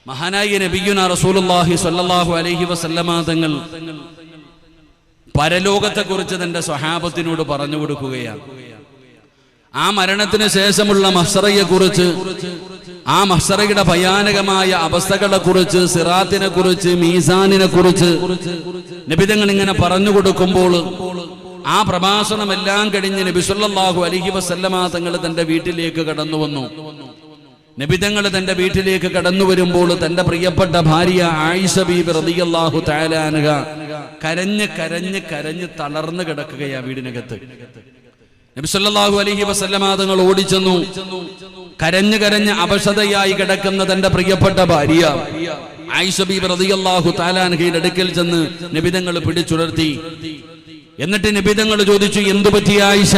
മഹാനായ നബിയുനാ റസൂലുള്ളാഹി സ്വല്ലല്ലാഹു അലൈഹി വസല്ലമ തങ്ങൾ പരലോകത്തെക്കുറിച്ച് തന്റെ സ്വഹാബത്തിനോട് പറഞ്ഞു കൊടുക്കുകയാണ്. ആ മരണത്തിന് ശേഷമുള്ള മഹ്ശറയെക്കുറിച്ച്, ആ മഹ്ശറയുടെ ഭയാനകമായ അവസ്ഥകളെക്കുറിച്ച്, സിറാത്തിനെ കുറിച്ച്, മീസാനിനെ കുറിച്ച് നബി തങ്ങൾ ഇങ്ങനെ പറഞ്ഞു കൊടുക്കുമ്പോൾ ആ പ്രഭാഷണമെല്ലാം കഴിഞ്ഞ് നബി സല്ലല്ലാഹു അലൈഹി വസല്ലമ തങ്ങൾ തന്റെ വീട്ടിലേക്ക് കടന്നു വന്നു. നബി തങ്ങൾ തന്റെ വീട്ടിലേക്ക് കടന്നു വരുമ്പോൾ തന്റെ പ്രിയപ്പെട്ട ഭാര്യ ആയിഷ ബീബി റളിയല്ലാഹു തആല അൻഹ കരഞ്ഞ് കരഞ്ഞ് കരഞ്ഞ് തളർന്നു കിടക്കുകയാ വീടിനകത്ത്. നബി സല്ലല്ലാഹു അലൈഹി വസല്ലമ തങ്ങൾ ഓടിച്ചെന്നു. കരഞ്ഞ് കരഞ്ഞ് അവശതയായി കിടക്കുന്ന തന്റെ പ്രിയപ്പെട്ട ഭാര്യ ആയിഷ ബീബി റളിയല്ലാഹു തആല അൻഹയുടെ അടുക്കൽ ചെന്ന് നബി തങ്ങൾ പിടിച്ചുലർത്തി. എന്നിട്ട് നബി തങ്ങൾ ചോദിച്ചു, എന്തു പറ്റി ആയിഷ?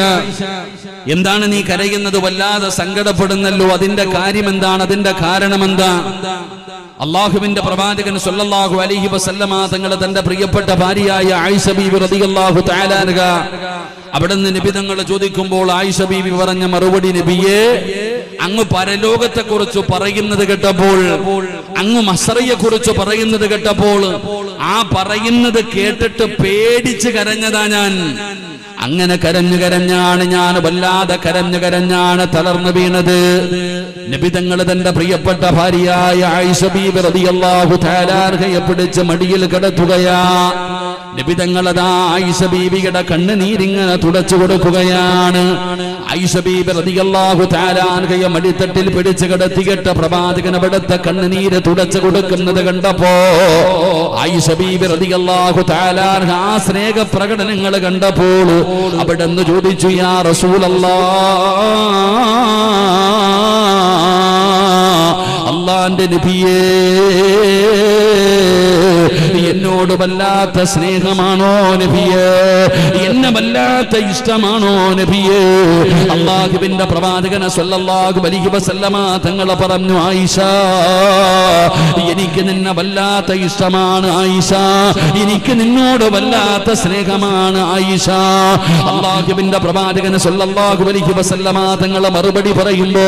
എന്താണ് നീ കരയുന്നത്? വല്ലാതെ സങ്കടപ്പെടുന്നല്ലോ. അതിന്റെ കാര്യം എന്താണ്? അതിന്റെ കാരണം എന്താ? അള്ളാഹുവിന്റെ പ്രവാചകൻ സല്ലല്ലാഹു അലൈഹി വസല്ലമ തങ്ങൾ തന്റെ പ്രിയപ്പെട്ട ഭാര്യയായ ആയിഷ ബീബി റളിയല്ലാഹു തആല അൻഹ അവിടുന്ന് നബി തങ്ങൾ ചോദിക്കുമ്പോൾ ആയിഷ ബീബി പറഞ്ഞ മറുപടി, നബിയേ, അങ്ങ് പരലോകത്തെ കുറിച്ച് പറയുന്നത് കേട്ടപ്പോൾ, അങ്ങ് മഹ്ശറയെ കുറിച്ച് പറയുന്നത് കേട്ടപ്പോൾ, ആ പറയുന്നത് കേട്ടിട്ട് പേടിച്ച് കരഞ്ഞതാ ഞാൻ. അങ്ങനെ കരഞ്ഞു കരഞ്ഞാണ് ഞാൻ, വല്ലാതെ കരഞ്ഞു കരഞ്ഞാണ് തളർന്നു വീണത്. നബി തങ്ങൾ തന്റെ പ്രിയപ്പെട്ട ഭാര്യയായ ആയിഷ ബീബി റളിയല്ലാഹു തആല അൻഹയെ പിടിച്ച് മടിയിൽ കിടത്തുകയാ. നബി തങ്ങൾ അതാ ആയിഷ ബീബിയുടെ കണ്ണുനീരിങ്ങനെ തുടച്ചു കൊടുക്കുകയാണ്. ആയിഷ ബീബി റളിയല്ലാഹു തആല അൻഹയെ മടിത്തട്ടിൽ പിടിച്ച് കിടത്തിയിട്ട് പ്രവാചകൻ അവിടുത്തെ കണ്ണുനീര് തുടച്ചു കൊടുക്കുന്നത് കണ്ടപ്പോ ആയിഷ ബീബി റളിയല്ലാഹു തആല അൻഹ ആ സ്നേഹ പ്രകടനങ്ങൾ കണ്ടപ്പോൾ അവിടുന്ന് ചോദിച്ചു, യാ റസൂലല്ലാഹ്, അല്ലാഹുവിന്റെ നബിയേ, എന്നോട് വല്ലാത്ത സ്നേഹമാണോ നബിയേ? എന്നെ വല്ലാത്ത ഇഷ്ടമാണോ നബിയേ? അല്ലാഹുവിന്റെ പ്രവാചകൻ സല്ലല്ലാഹു അലൈഹി വസല്ലമ തങ്ങൾ പറഞ്ഞു, ആയിഷ, എനിക്ക് നിന്നെ വല്ലാത്ത ഇഷ്ടമാണ് ആയിഷ, എനിക്ക് നിന്നോട് വല്ലാത്ത സ്നേഹമാണ് ആയിഷ. അല്ലാഹുവിന്റെ പ്രവാചകൻ സല്ലല്ലാഹു അലൈഹി വസല്ലമ തങ്ങൾ മറുപടി പറയുമ്പോ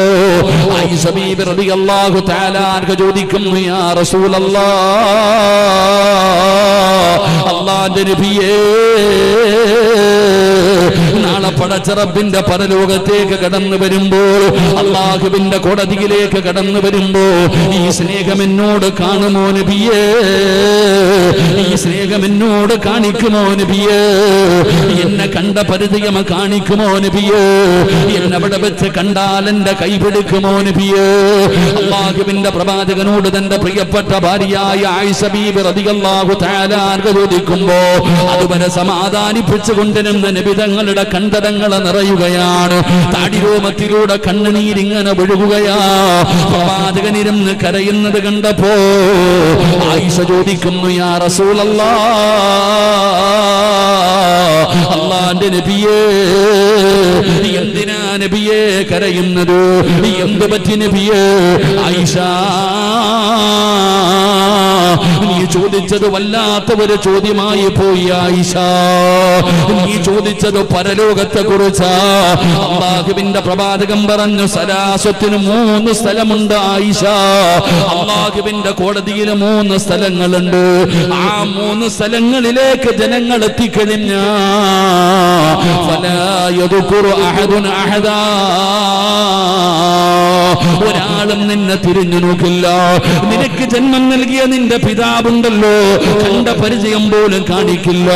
ആയിഷ ബീബി റളിയല്ലാഹു തആല അൻഹ ചോദിക്കുന്നു, യാ റസൂലല്ലാഹ്, അല്ലാഹുവിന്റെ നബിയേ, നാളെ പടച്ച റബ്ബിന്റെ പരലോകത്തേക്ക് കടന്നു വരുമ്പോൾ, അല്ലാഹുവിന്റെ കോടതിയിലേക്ക് കടന്നു വരുമ്പോ ഈ സ്നേഹം എന്നോട് കാണുമോ നബിയേ? ഈ സ്നേഹം എന്നോട് കാണിക്കുമോ നബിയേ? എന്നെ കണ്ട പരിചയം കാണിക്കുമോ നബിയേ? എന്നെ അവിടെ വെച്ച് കണ്ടാൽ എന്റെ കൈപിടിക്കുമോ നബിയേ? അല്ലാഹുവിന്റെ പ്രവാചകനോട് തന്റെ പ്രിയപ്പെട്ട ഭാര്യയായ ആയിഷ ബീബി റളിയല്ലാഹു തആല അൻഹ ചോദിക്കുമ്പോ അതുവരെ സമാധാനിപ്പിച്ചു കൊണ്ടിരുന്ന നബി തങ്ങളുടെ കണ്ടടങ്ങൾ നിറയുകയാണ്. താടിരോമത്തിലൂടെ കണ്ണുനീരിങ്ങനെ ഒഴുകുകയാ. പ്രവാചകനിരുന്ന് കരയുന്നത് കണ്ടപ്പോ ആയിഷ ചോദിക്കുന്നു, യാ റസൂലല്ലാഹ്, അല്ലാഹുവിന്റെ നബിയേ, എന്തിനാ നബിയേ കരയുന്നത്? എന്ത് പറ്റി നബിയേ? ആയിഷ, നീ ചോദിച്ചത് വല്ലാത്ത ഒരു ചോദ്യമായി പോയി ആയിഷ. നീ ചോദിച്ചത് പരലോകത്തെ കുറിച്ചാ. അല്ലാഹുവിന്റെ പ്രവാചകൻ പറഞ്ഞു, സലാസത്തിന് 3 സ്ഥലമുണ്ട് ആയിഷ. അല്ലാഹുവിന്റെ കോടതിയിൽ 3 സ്ഥലങ്ങളുണ്ട്. ആ 3 സ്ഥലങ്ങളിലേക്ക് ജനങ്ങൾ എത്തിക്കഴിഞ്ഞാ ഫലാ യദ്കുറു അഹദുൻ അഹദാ, ഒരാളും നിന്നെ തിരിഞ്ഞു നോക്കില്ല. നിനക്ക് ജന്മം നൽകിയ നിന്റെ പിതാവുണ്ടല്ലോ, കണ്ട പരിചയം പോലും കാണിക്കില്ല.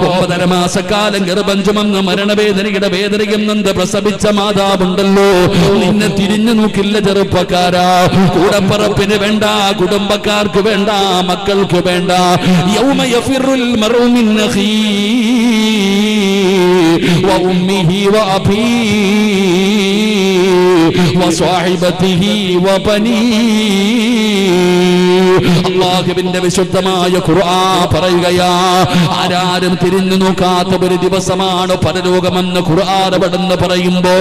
9.5 മാസക്കാലം ഗർഭം ചുമന്ന് മരണവേദനയുടെ വേദനയും നന്ദ് പ്രസവിച്ച മാതാവുണ്ടല്ലോ, നിന്നെ തിരിഞ്ഞു നോക്കില്ല ചെറുപ്പക്കാരാ. കൂടപ്പറപ്പിന് വേണ്ട, കുടുംബക്കാർക്ക് വേണ്ട, മക്കൾക്ക് വേണ്ട. യൗമ യഫിറുൽ മർഉ മിൻ അഖീഹി വ ഉമ്മിഹി വ അബീഹി വ സ്വഹിബതിഹി വ ബനീഹി. അല്ലാഹുവിന്റെ വിശുദ്ധമായ ഖുർആൻ പറയുകയാ, ആരാരും തിരിഞ്ഞു നോക്കാത്ത ഒരു ദിവസമാണ് പരലോകമെന്ന് ഖുർആൻ അവിടുന്ന് പറയുമ്പോ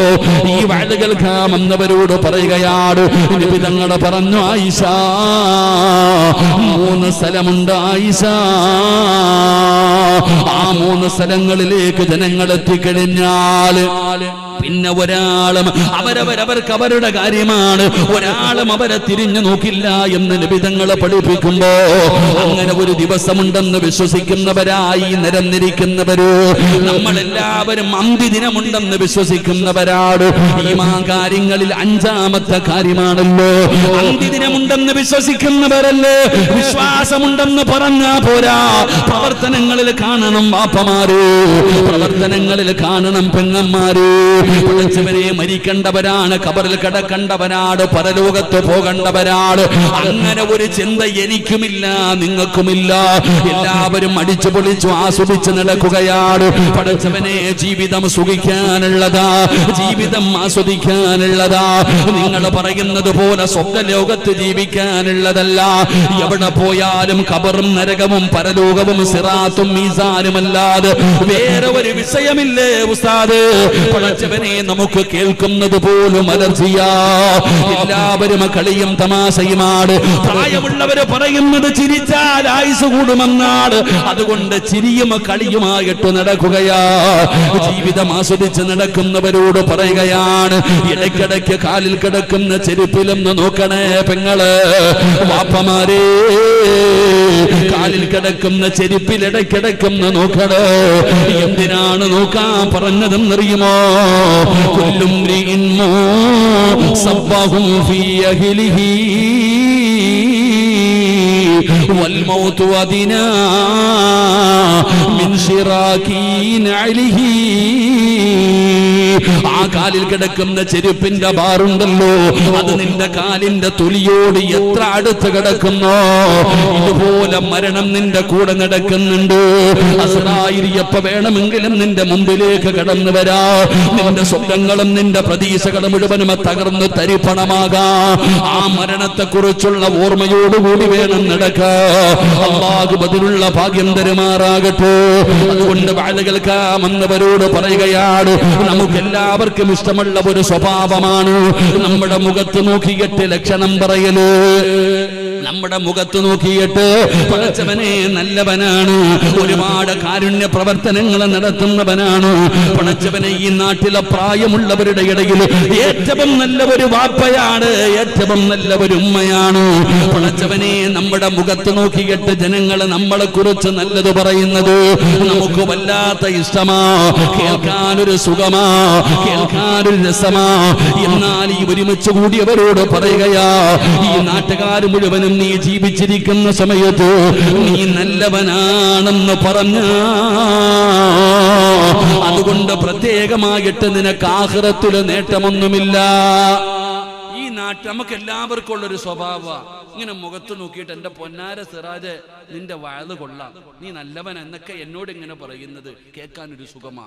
ഈ വഅദ് കേൾക്കാമെന്നവരോട് പറയുകയാണ്. നബി തങ്ങൾ പറഞ്ഞു, ആയിഷ, 3 സ്ഥലമുണ്ട് ആയിഷ. ആ 3 സ്ഥലങ്ങളിലേക്ക് ജനങ്ങൾ എത്തിക്കഴിഞ്ഞാൽ പിന്നെ ഒരാളും അവരവർക്ക് അവരുടെ കാര്യമാണ്, ഒരാളും അവരെ തിരിഞ്ഞു നോക്കില്ല എന്ന് നബി തങ്ങൾ പഠിപ്പിക്കുമ്പോ അങ്ങനെ ഒരു ദിവസമുണ്ടെന്ന് വിശ്വസിക്കുന്നവരായി നിരന്നിരിക്കുന്നവര് നമ്മളെല്ലാവരും അന്ത്യ ദിനമുണ്ടെന്ന് വിശ്വസിക്കുന്നവരാണ്. ഈമാൻ കാര്യങ്ങളിൽ അഞ്ചാമത്തെ കാര്യമാണല്ലോ അന്ത്യദിനമുണ്ടെന്ന് വിശ്വസിക്കുന്നവരല്ലേ. വിശ്വാസമുണ്ടെന്ന് പറഞ്ഞാ പോരാ, പ്രവർത്തനങ്ങളിൽ കാണണം വാപ്പമാര്, പ്രവർത്തനങ്ങളിൽ കാണണം പെങ്ങന്മാര്. പഠിച്ചവരെ മരിക്കേണ്ടവരാണ്, ഖബറിൽ കിടക്കേണ്ടവരാണ്, പരലോകത്ത് പോകേണ്ടവരാണ്. അങ്ങനെ ഒരു ചിന്ത എനിക്കുമില്ല നിങ്ങൾക്കുമില്ല. എല്ലാവരും അടിച്ചു പൊളിച്ചു ആസ്വദിച്ച് നടക്കുകയാണ്. പഠിച്ചവനെ ജീവിതം സുഖിക്കാനുള്ളതാ, ജീവിതം ആസ്വദിക്കാനുള്ളതാ. നിങ്ങൾ പറയുന്നത് പോലെ സ്വപ്ന ലോകത്ത് ജീവിക്കാനുള്ളതല്ല. എവിടെ പോയാലും ഖബറും നരകവും പരലോകവും സിറാത്തും മീസാനുമല്ലാതെ വേറെ ഒരു വിഷയമില്ലേ ഉസ്താദ്? പടച്ചവനെ നമുക്ക് കേൾക്കുന്നത് പോലും അലർജിയാ. എല്ലാവരും കളിയും തമാശയുമാണ്. പ്രായമുള്ളവര് പറയുന്നത് ചിരിച്ചാൽ ആയുസ് കൂടുമെന്നാണ്. അതുകൊണ്ട് ചിരിയും കളിയുമായിട്ട് നടക്കുകയാ. ജീവിതം ആസ്വദിച്ച് നടക്കുന്നവരോട് പറയുകയാണ്, ഇടയ്ക്കിടയ്ക്ക് കാലിൽ കിടക്കുന്ന ചെരുപ്പിലൊന്ന് നോക്കണേ പെങ്ങള്. വാപ്പമാരേ, കാലിൽ കിടക്കുന്ന ചെരുപ്പിൽ ഇടയ്ക്കിടയ്ക്കൊന്ന് നോക്കണേ. എന്തിനാണ് നോക്കാൻ പറഞ്ഞതെന്നറിയുമോ? കുല്ലും സബ്ബഹു ഫീ അഹ്ലിഹി والموت أدنى من شراك نعله. ആ കാലിൽ കിടക്കുന്ന ചെരുപ്പിന്റെ ബാറുണ്ടല്ലോ, അത് നിന്റെ കാലിന്റെ തൊലിയോട് എത്ര അടുത്ത് കിടക്കുന്നോ ഇതുപോലെ മരണം നിന്റെ കൂടെ നടക്കുന്നുണ്ട്. അസ്റായിൽ എപ്പോ വേണമെങ്കിലും നിന്റെ മുമ്പിലേക്ക് കടന്നു വരാ. നിന്റെ സ്വപ്നങ്ങളും നിന്റെ പ്രതീക്ഷകളും മുഴുവനും തകർന്ന് തരിപ്പണമാകാം. ആ മരണത്തെ കുറിച്ചുള്ള ഓർമ്മയോടുകൂടി വേണം നടക്കാൻ. അല്ലാഹു അതിനുള്ള ഭാഗ്യം തരുമാറാകട്ടെ. അതുകൊണ്ട് വാഴ കേൾക്കാമെന്നവരോട് പറയുകയാണ്, നമുക്കെല്ലാവർക്കും ഇഷ്ടമുള്ള ഒരു സ്വഭാവമാണ് നമ്മുടെ മുഖത്ത് നോക്കിയിട്ട് ലക്ഷണം പറയല്. നമ്മുടെ മുഖത്ത് നോക്കിയിട്ട് പടച്ചവനെ നല്ലവനാണ്, ഒരുപാട് കാരുണ്യ പ്രവർത്തനങ്ങൾ നടത്തുന്നവനാണ്. പടച്ചവനെ ഈ നാട്ടിലെ പ്രായമുള്ളവരുടെ ഇടയിൽ ഏറ്റവും നല്ല ഒരു വാപ്പയാണ്, ഏറ്റവും നല്ല ഒരു ഉമ്മയാണ്. പടച്ചവനെ നമ്മുടെ മുഖത്ത് നോക്കിയിട്ട് ജനങ്ങൾ നമ്മളെ കുറിച്ച് നല്ലത് പറയുന്നത് നമുക്ക് വല്ലാത്ത ഇഷ്ടമാ, കേൾക്കാനൊരു സുഖമാ, കേൾക്കാനൊരു രസമാ. എന്നാൽ ഈ ഒരുമിച്ച് കൂടിയവരോട് പറയുകയാ, ഈ നാട്ടുകാർ മുഴുവനും നീ ജീവിച്ചിരിക്കുന്ന സമയത്ത് നീ നല്ലവനാണെന്ന് പറഞ്ഞ, അതുകൊണ്ട് പ്രത്യേകമായിട്ട് നിനക്ക് ആഖിറത്തില് നേട്ടമൊന്നുമില്ല. ഈ നാട്ടിൽ നമുക്ക് എല്ലാവർക്കും ഉള്ളൊരു സ്വഭാവ, ഇങ്ങനെ മുഖത്ത് നോക്കിയിട്ട് എന്റെ പൊന്നാര സിറാജ് നിന്റെ വയത് കൊള്ളാം, നീ നല്ലവൻ എന്നൊക്കെ എന്നോട് ഇങ്ങനെ പറയുന്നത് കേൾക്കാനൊരു സുഖമാ.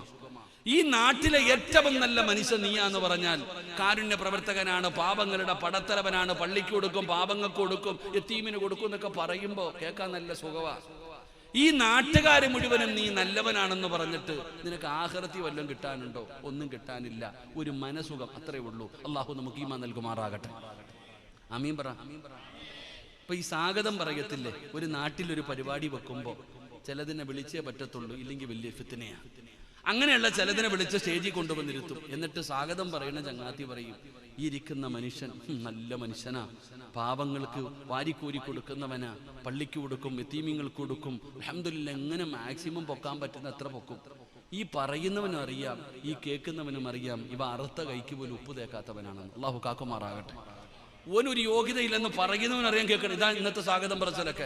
ഈ നാട്ടിലെ ഏറ്റവും നല്ല മനുഷ്യൻ നീയാന്ന് പറഞ്ഞാൽ കാരുണ്യ പ്രവർത്തകനാണ്, പാപങ്ങളുടെ പടത്തലവനാണ്, പള്ളിക്ക് കൊടുക്കും, പാപങ്ങൾക്ക് കൊടുക്കും, യതീമിന് കൊടുക്കും എന്നൊക്കെ പറയുമ്പോ കേൾക്കാൻ നല്ല സുഖമാ. ഈ നാട്ടുകാരെ മുഴുവനും നീ നല്ലവനാണെന്ന് പറഞ്ഞിട്ട് നിനക്ക് ആഖിറത്തിൽ വല്ലതും കിട്ടാനുണ്ടോ? ഒന്നും കിട്ടാനില്ല, ഒരു മനസുഖം അത്രേ ഉള്ളൂ. അള്ളാഹു നമുക്ക് ഈമാൻ നൽകുമാറാകട്ടെ. ആമീൻ പറ. ഇപ്പൊ ഈ സ്വാഗതം പറയത്തില്ലേ, ഒരു നാട്ടിലൊരു പരിപാടി വെക്കുമ്പോ ചിലതിനെ വിളിച്ചേ പറ്റത്തുള്ളൂ, ഇല്ലെങ്കിൽ വലിയ ഫിത്നയാ. അങ്ങനെയുള്ള ചിലതിനെ വിളിച്ച് സ്റ്റേജിൽ കൊണ്ടുവന്നിരുത്തും. എന്നിട്ട് സ്വാഗതം പറയുന്ന ചങ്ങാത്തി പറയും, ഈ ഇരിക്കുന്ന മനുഷ്യൻ നല്ല മനുഷ്യനാ, പാവങ്ങൾക്ക് വാരിക്കോരി കൊടുക്കുന്നവനാ, പള്ളിക്ക് കൊടുക്കും, യതീമിങ്ങൾക്ക് കൊടുക്കും, അൽഹംദുലില്ലാഹ് എങ്ങനെ മാക്സിമം പൊക്കാൻ പറ്റുന്ന അത്ര പൊക്കും. ഈ പറയുന്നവനും അറിയാം, ഈ കേൾക്കുന്നവനും അറിയാം, ഇവ അറുത്ത കൈക്ക് പോലും ഉപ്പ് തേക്കാത്തവനാണെന്ന്. അള്ളാഹു കാക്കുമാറാകട്ടെ. ഓനൊരു യോഗ്യതയില്ലെന്ന് പറയുന്നവനറിയാൻ കേൾക്കണം. ഇതാ ഇന്നത്തെ സ്വാഗതം പറച്ചിലൊക്കെ.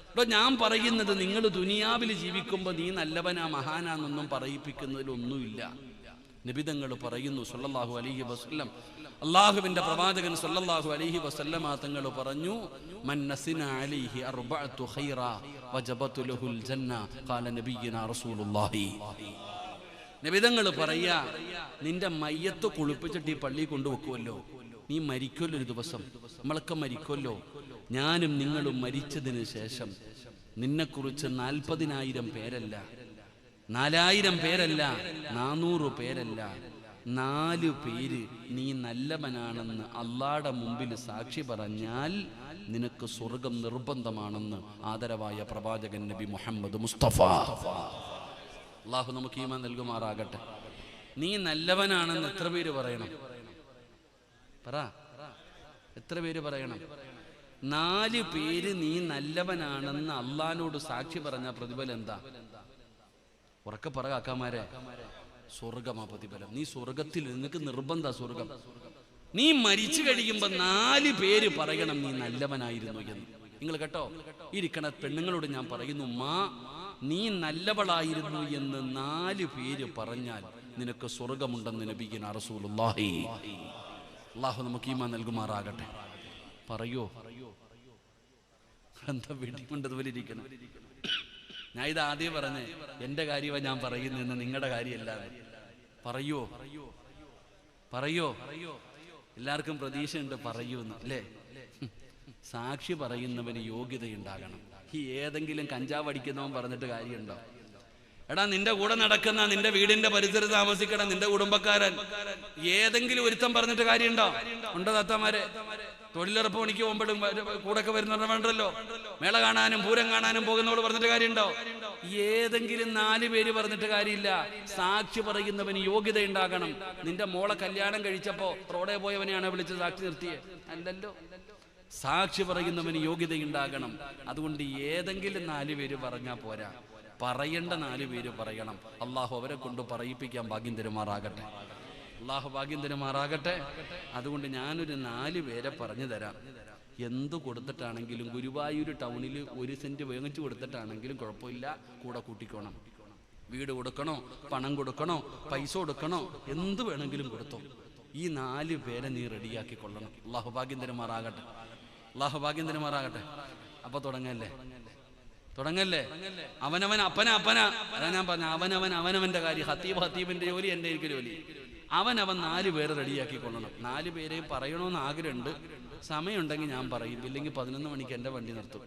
അപ്പോൾ ഞാൻ പറയുന്നത്, നിങ്ങൾ ദുനിയാവിൽ ജീവിക്കുമ്പോൾ നീ നല്ലവനാ മഹാനാന്നൊന്നും പറയിപ്പിക്കുന്നതിലൊന്നുമില്ല. നബിതങ്ങൾ പറയുന്നു സല്ലല്ലാഹു അലൈഹി വസല്ലം, അല്ലാഹുവിന്റെ പ്രവാചകൻ സല്ലല്ലാഹു അലൈഹി വസല്ലമ തങ്ങൾ പറഞ്ഞു, മൻ നസിന അലൈഹി അർബഅതു ഖൈറാ വജബതു ലഹുൽ ജന്ന ഖാല നബിയുനാ റസൂലുള്ളാഹി. നബിതങ്ങൾ പറയാ, നിന്റെ മയ്യത്ത് കുളിപ്പിച്ചിട്ട് ഈ പള്ളിയിൽ കൊണ്ടുവെക്കുമല്ലോ, നീ മരിക്കുമല്ലോ ഒരു ദിവസം, നമ്മളൊക്കെ മരിക്കുമല്ലോ. ഞാനും നിങ്ങളും മരിച്ചതിന് ശേഷം നിന്നെക്കുറിച്ച് 40,000 പേരല്ല, 4,000 പേരല്ല, 400 പേരല്ല, 4 പേര് നീ നല്ലവനാണെന്ന് അള്ളാഹുടെ മുമ്പിൽ സാക്ഷി പറഞ്ഞാൽ നിനക്ക് സ്വർഗം നിർബന്ധമാണെന്ന് ആദരവായ പ്രവാചകൻ നബി മുഹമ്മദ് മുസ്തഫ. അള്ളാഹു നമുക്ക് ഈമാൻ നൽകുമാറാകട്ടെ. നീ നല്ലവനാണെന്ന് എത്ര പേര് പറയണം? പറ, എത്ര പേര് പറയണം? 4 പേര് നീ നല്ലവനാണെന്ന് അള്ളാനോട് സാക്ഷി പറഞ്ഞ പ്രതിഫലം എന്താ? ഉറക്കെ പറ കാക്കാമാരെ, സ്വർഗമാ പ്രതിഫലം. നീ സ്വർഗത്തിൽ, നിനക്ക് നിർബന്ധ സ്വർഗം. നീ മരിച്ചു കഴിയുമ്പോ 4 പേര് പറയണം നീ നല്ലവനായിരുന്നു എന്ന്. നിങ്ങൾ കേട്ടോ, ഇരിക്കണ പെണ്ണുങ്ങളോട് ഞാൻ പറയുന്നു, നീ നല്ലവളായിരുന്നു എന്ന് 4 പേര് പറഞ്ഞാൽ നിനക്ക് സ്വർഗമുണ്ടെന്ന് നബിയുനാ റസൂലുള്ളാഹി. അല്ലാഹു നമുക്ക് ഈമാൻ നൽകുമാറാകട്ടെ. പറയോ? എന്താ വെടികൊണ്ടതുപോലെ ഇരിക്കണം? ഞാൻ ഇത് ആദ്യം പറഞ്ഞേ, എന്റെ കാര്യമാണ് ഞാൻ പറയുന്നതെന്ന്, നിങ്ങളുടെ കാര്യമല്ല. പറയോ? പറയോ? എല്ലാവർക്കും പ്രതീക്ഷയുണ്ട് പറയൂന്ന് അല്ലേ? സാക്ഷി പറയുന്നവന് യോഗ്യതയുണ്ടാകണം. ഈ ഏതെങ്കിലും കഞ്ചാവ് അടിക്കുന്നവൻ പറഞ്ഞിട്ട് കാര്യമുണ്ടോ? എടാ, നിന്റെ കൂടെ നടക്കുന്ന, നിന്റെ വീടിന്റെ പരിസരത്ത് താമസിക്കണ നിന്റെ കുടുംബക്കാരൻ ഏതെങ്കിലും ഒരുത്തം പറഞ്ഞിട്ട് കാര്യമുണ്ടോ? ഉണ്ടോ താത്തമാരെ? തൊഴിലുറപ്പ് പണിക്ക് പോകുമ്പോഴും കൂടെ ഒക്കെ വരുന്നുണ്ടല്ലോ, മേള കാണാനും പൂരം കാണാനും പോകുന്നവള് പറഞ്ഞിട്ട് കാര്യമുണ്ടോ? ഏതെങ്കിലും 4 പേര് പറഞ്ഞിട്ട് കാര്യമില്ല. സാക്ഷി പറയുന്നവന് യോഗ്യത ഉണ്ടാകണം. നിന്റെ മോളെ കല്യാണം കഴിച്ചപ്പോ റോഡേ പോയവനെയാണ് വിളിച്ച് സാക്ഷി നിർത്തിയേ? അല്ലല്ലോ. സാക്ഷി പറയുന്നവന് യോഗ്യത ഉണ്ടാകണം. അതുകൊണ്ട് ഏതെങ്കിലും 4 പേര് പറഞ്ഞാൽ പോരാ, പറയേണ്ട 4 പേര് പറയണം. അള്ളാഹു അവരെ കൊണ്ട് പറയിപ്പിക്കാൻ ഭാഗ്യം തരുമാറാകട്ടെ. അള്ളാഹു ഭാഗ്യം തരുമാറാകട്ടെ. അതുകൊണ്ട് ഞാനൊരു 4 പേരെ പറഞ്ഞു തരാം. എന്ത് കൊടുത്തിട്ടാണെങ്കിലും, ഗുരുവായൂർ ടൗണിൽ 1 സെന്റ് വാങ്ങിച്ചു കൊടുത്തിട്ടാണെങ്കിലും കുഴപ്പമില്ല, കൂടെ കൂട്ടിക്കോണം. വീട് കൊടുക്കണോ, പണം കൊടുക്കണോ, പൈസ കൊടുക്കണോ, എന്ത് വേണമെങ്കിലും കൊടുത്തോ. ഈ 4 പേരെ നീ റെഡിയാക്കി കൊള്ളണം. അള്ളാഹു ഭാഗ്യം തരുമാറാകട്ടെ. അള്ളാഹു ഭാഗ്യം തരുമാറാകട്ടെ. അപ്പൊ തുടങ്ങല്ലേ? അവനവൻ അപ്പന. അതാ ഞാൻ പറഞ്ഞ, അവനവന്റെ കാര്യം. ഹത്തീബിന്റെ ജോലി, എൻ്റെ ജോലി. അവനവൻ 4 പേരെ റെഡിയാക്കി കൊള്ളണം. 4 പേരെയും പറയണമെന്ന് ആഗ്രഹമുണ്ട്. സമയമുണ്ടെങ്കിൽ ഞാൻ പറയും, ഇല്ലെങ്കിൽ 11 മണിക്ക് എൻ്റെ വണ്ടി നിർത്തും.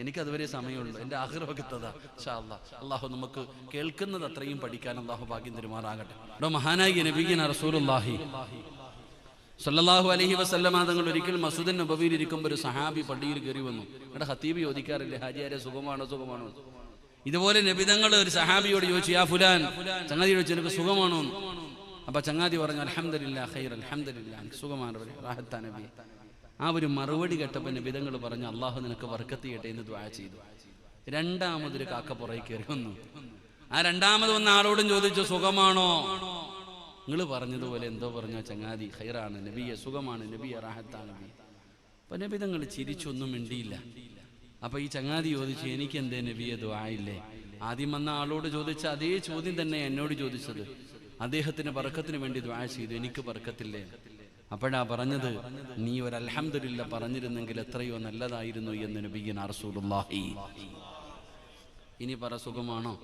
എനിക്കതുവരെ സമയമുള്ളൂ. എൻ്റെ ആഗ്രഹമൊക്കെത്തതാ. ഇൻഷാ അല്ലാഹ്. അള്ളാഹു നമുക്ക് കേൾക്കുന്നത് അത്രയും പഠിക്കാൻ അള്ളാഹു ഭാഗ്യം തരുമാറാകട്ടെ. ഇവിടെ മഹാനായി നബിയുനാ റസൂലുള്ളാഹി സല്ലല്ലാഹു അലൈഹി വസല്ലമ തങ്ങൾ ഒരിക്കൽ മസ്ജിദുൻ നബവിയിൽ ഇരിക്കുമ്പോൾ ഒരു സഹാബി പള്ളിയിൽ കയറി വന്നു. ഇവിടെ ഖത്തീബ് ചോദിക്കാറില്ലേ, ഹാജിയാരെ സുഖമാണോ? ഇതുപോലെ നബി തങ്ങൾ ഒരു സഹാബിയോട് ചോദിച്ചു, യാ ഫുലാൻ, ചങ്ങാതി ചോദിച്ചു, എനിക്ക് സുഖമാണോ? അപ്പൊ ചങ്ങാതി പറഞ്ഞു, അൽഹംദുലില്ലാ ഖൈർ, അൽഹംദുലില്ലാ, എനിക്ക് സുഖമാണ് റാഹത്താ നബി. ആ ഒരു മറുപടി കേട്ടപ്പോൾ നബി തങ്ങൾ പറഞ്ഞു, അള്ളാഹു നിനക്ക് ബർക്കത്ത് ചെയ്യട്ടെ എന്ന് ദുആ ചെയ്തു. രണ്ടാമതൊരു കാക്ക പുറകെ കയറി വന്നു. ആ രണ്ടാമത് വന്ന ആളോടും ചോദിച്ചു, സുഖമാണോ? നിങ്ങൾ പറഞ്ഞതുപോലെ എന്തോ പറഞ്ഞോ ചങ്ങാതി, ഖൈറാണ് നബിയെ, സുഖമാണ് നബിയെ, റാഹത്താ നബി. അപ്പൊ നബി തങ്ങൾ ചിരിച്ചൊന്നും മിണ്ടിയില്ല. അപ്പൊ ഈ ചങ്ങാതി ചോദിച്ചു, എനിക്ക് എന്തേ നബിയെ ദുആ ഇല്ലേ? ആദ്യം വന്ന ആളോട് ചോദിച്ച അതേ ചോദ്യം തന്നെ എന്നോട് ചോദിച്ചത്. അദ്ദേഹത്തിന് ബർക്കത്തിന് വേണ്ടി ദുആ ചെയ്തു, എനിക്ക് ബർക്കത്തില്ലേ? അപ്പോഴാ പറഞ്ഞത്, നീ ഒരു അൽഹംദുലില്ലാ പറഞ്ഞിരുന്നെങ്കിൽ എത്രയോ നല്ലതായിരുന്നു എന്ന് നബിയുനാ റസൂലുള്ളാഹി. ഇനി പറ, സുഖമാണോ?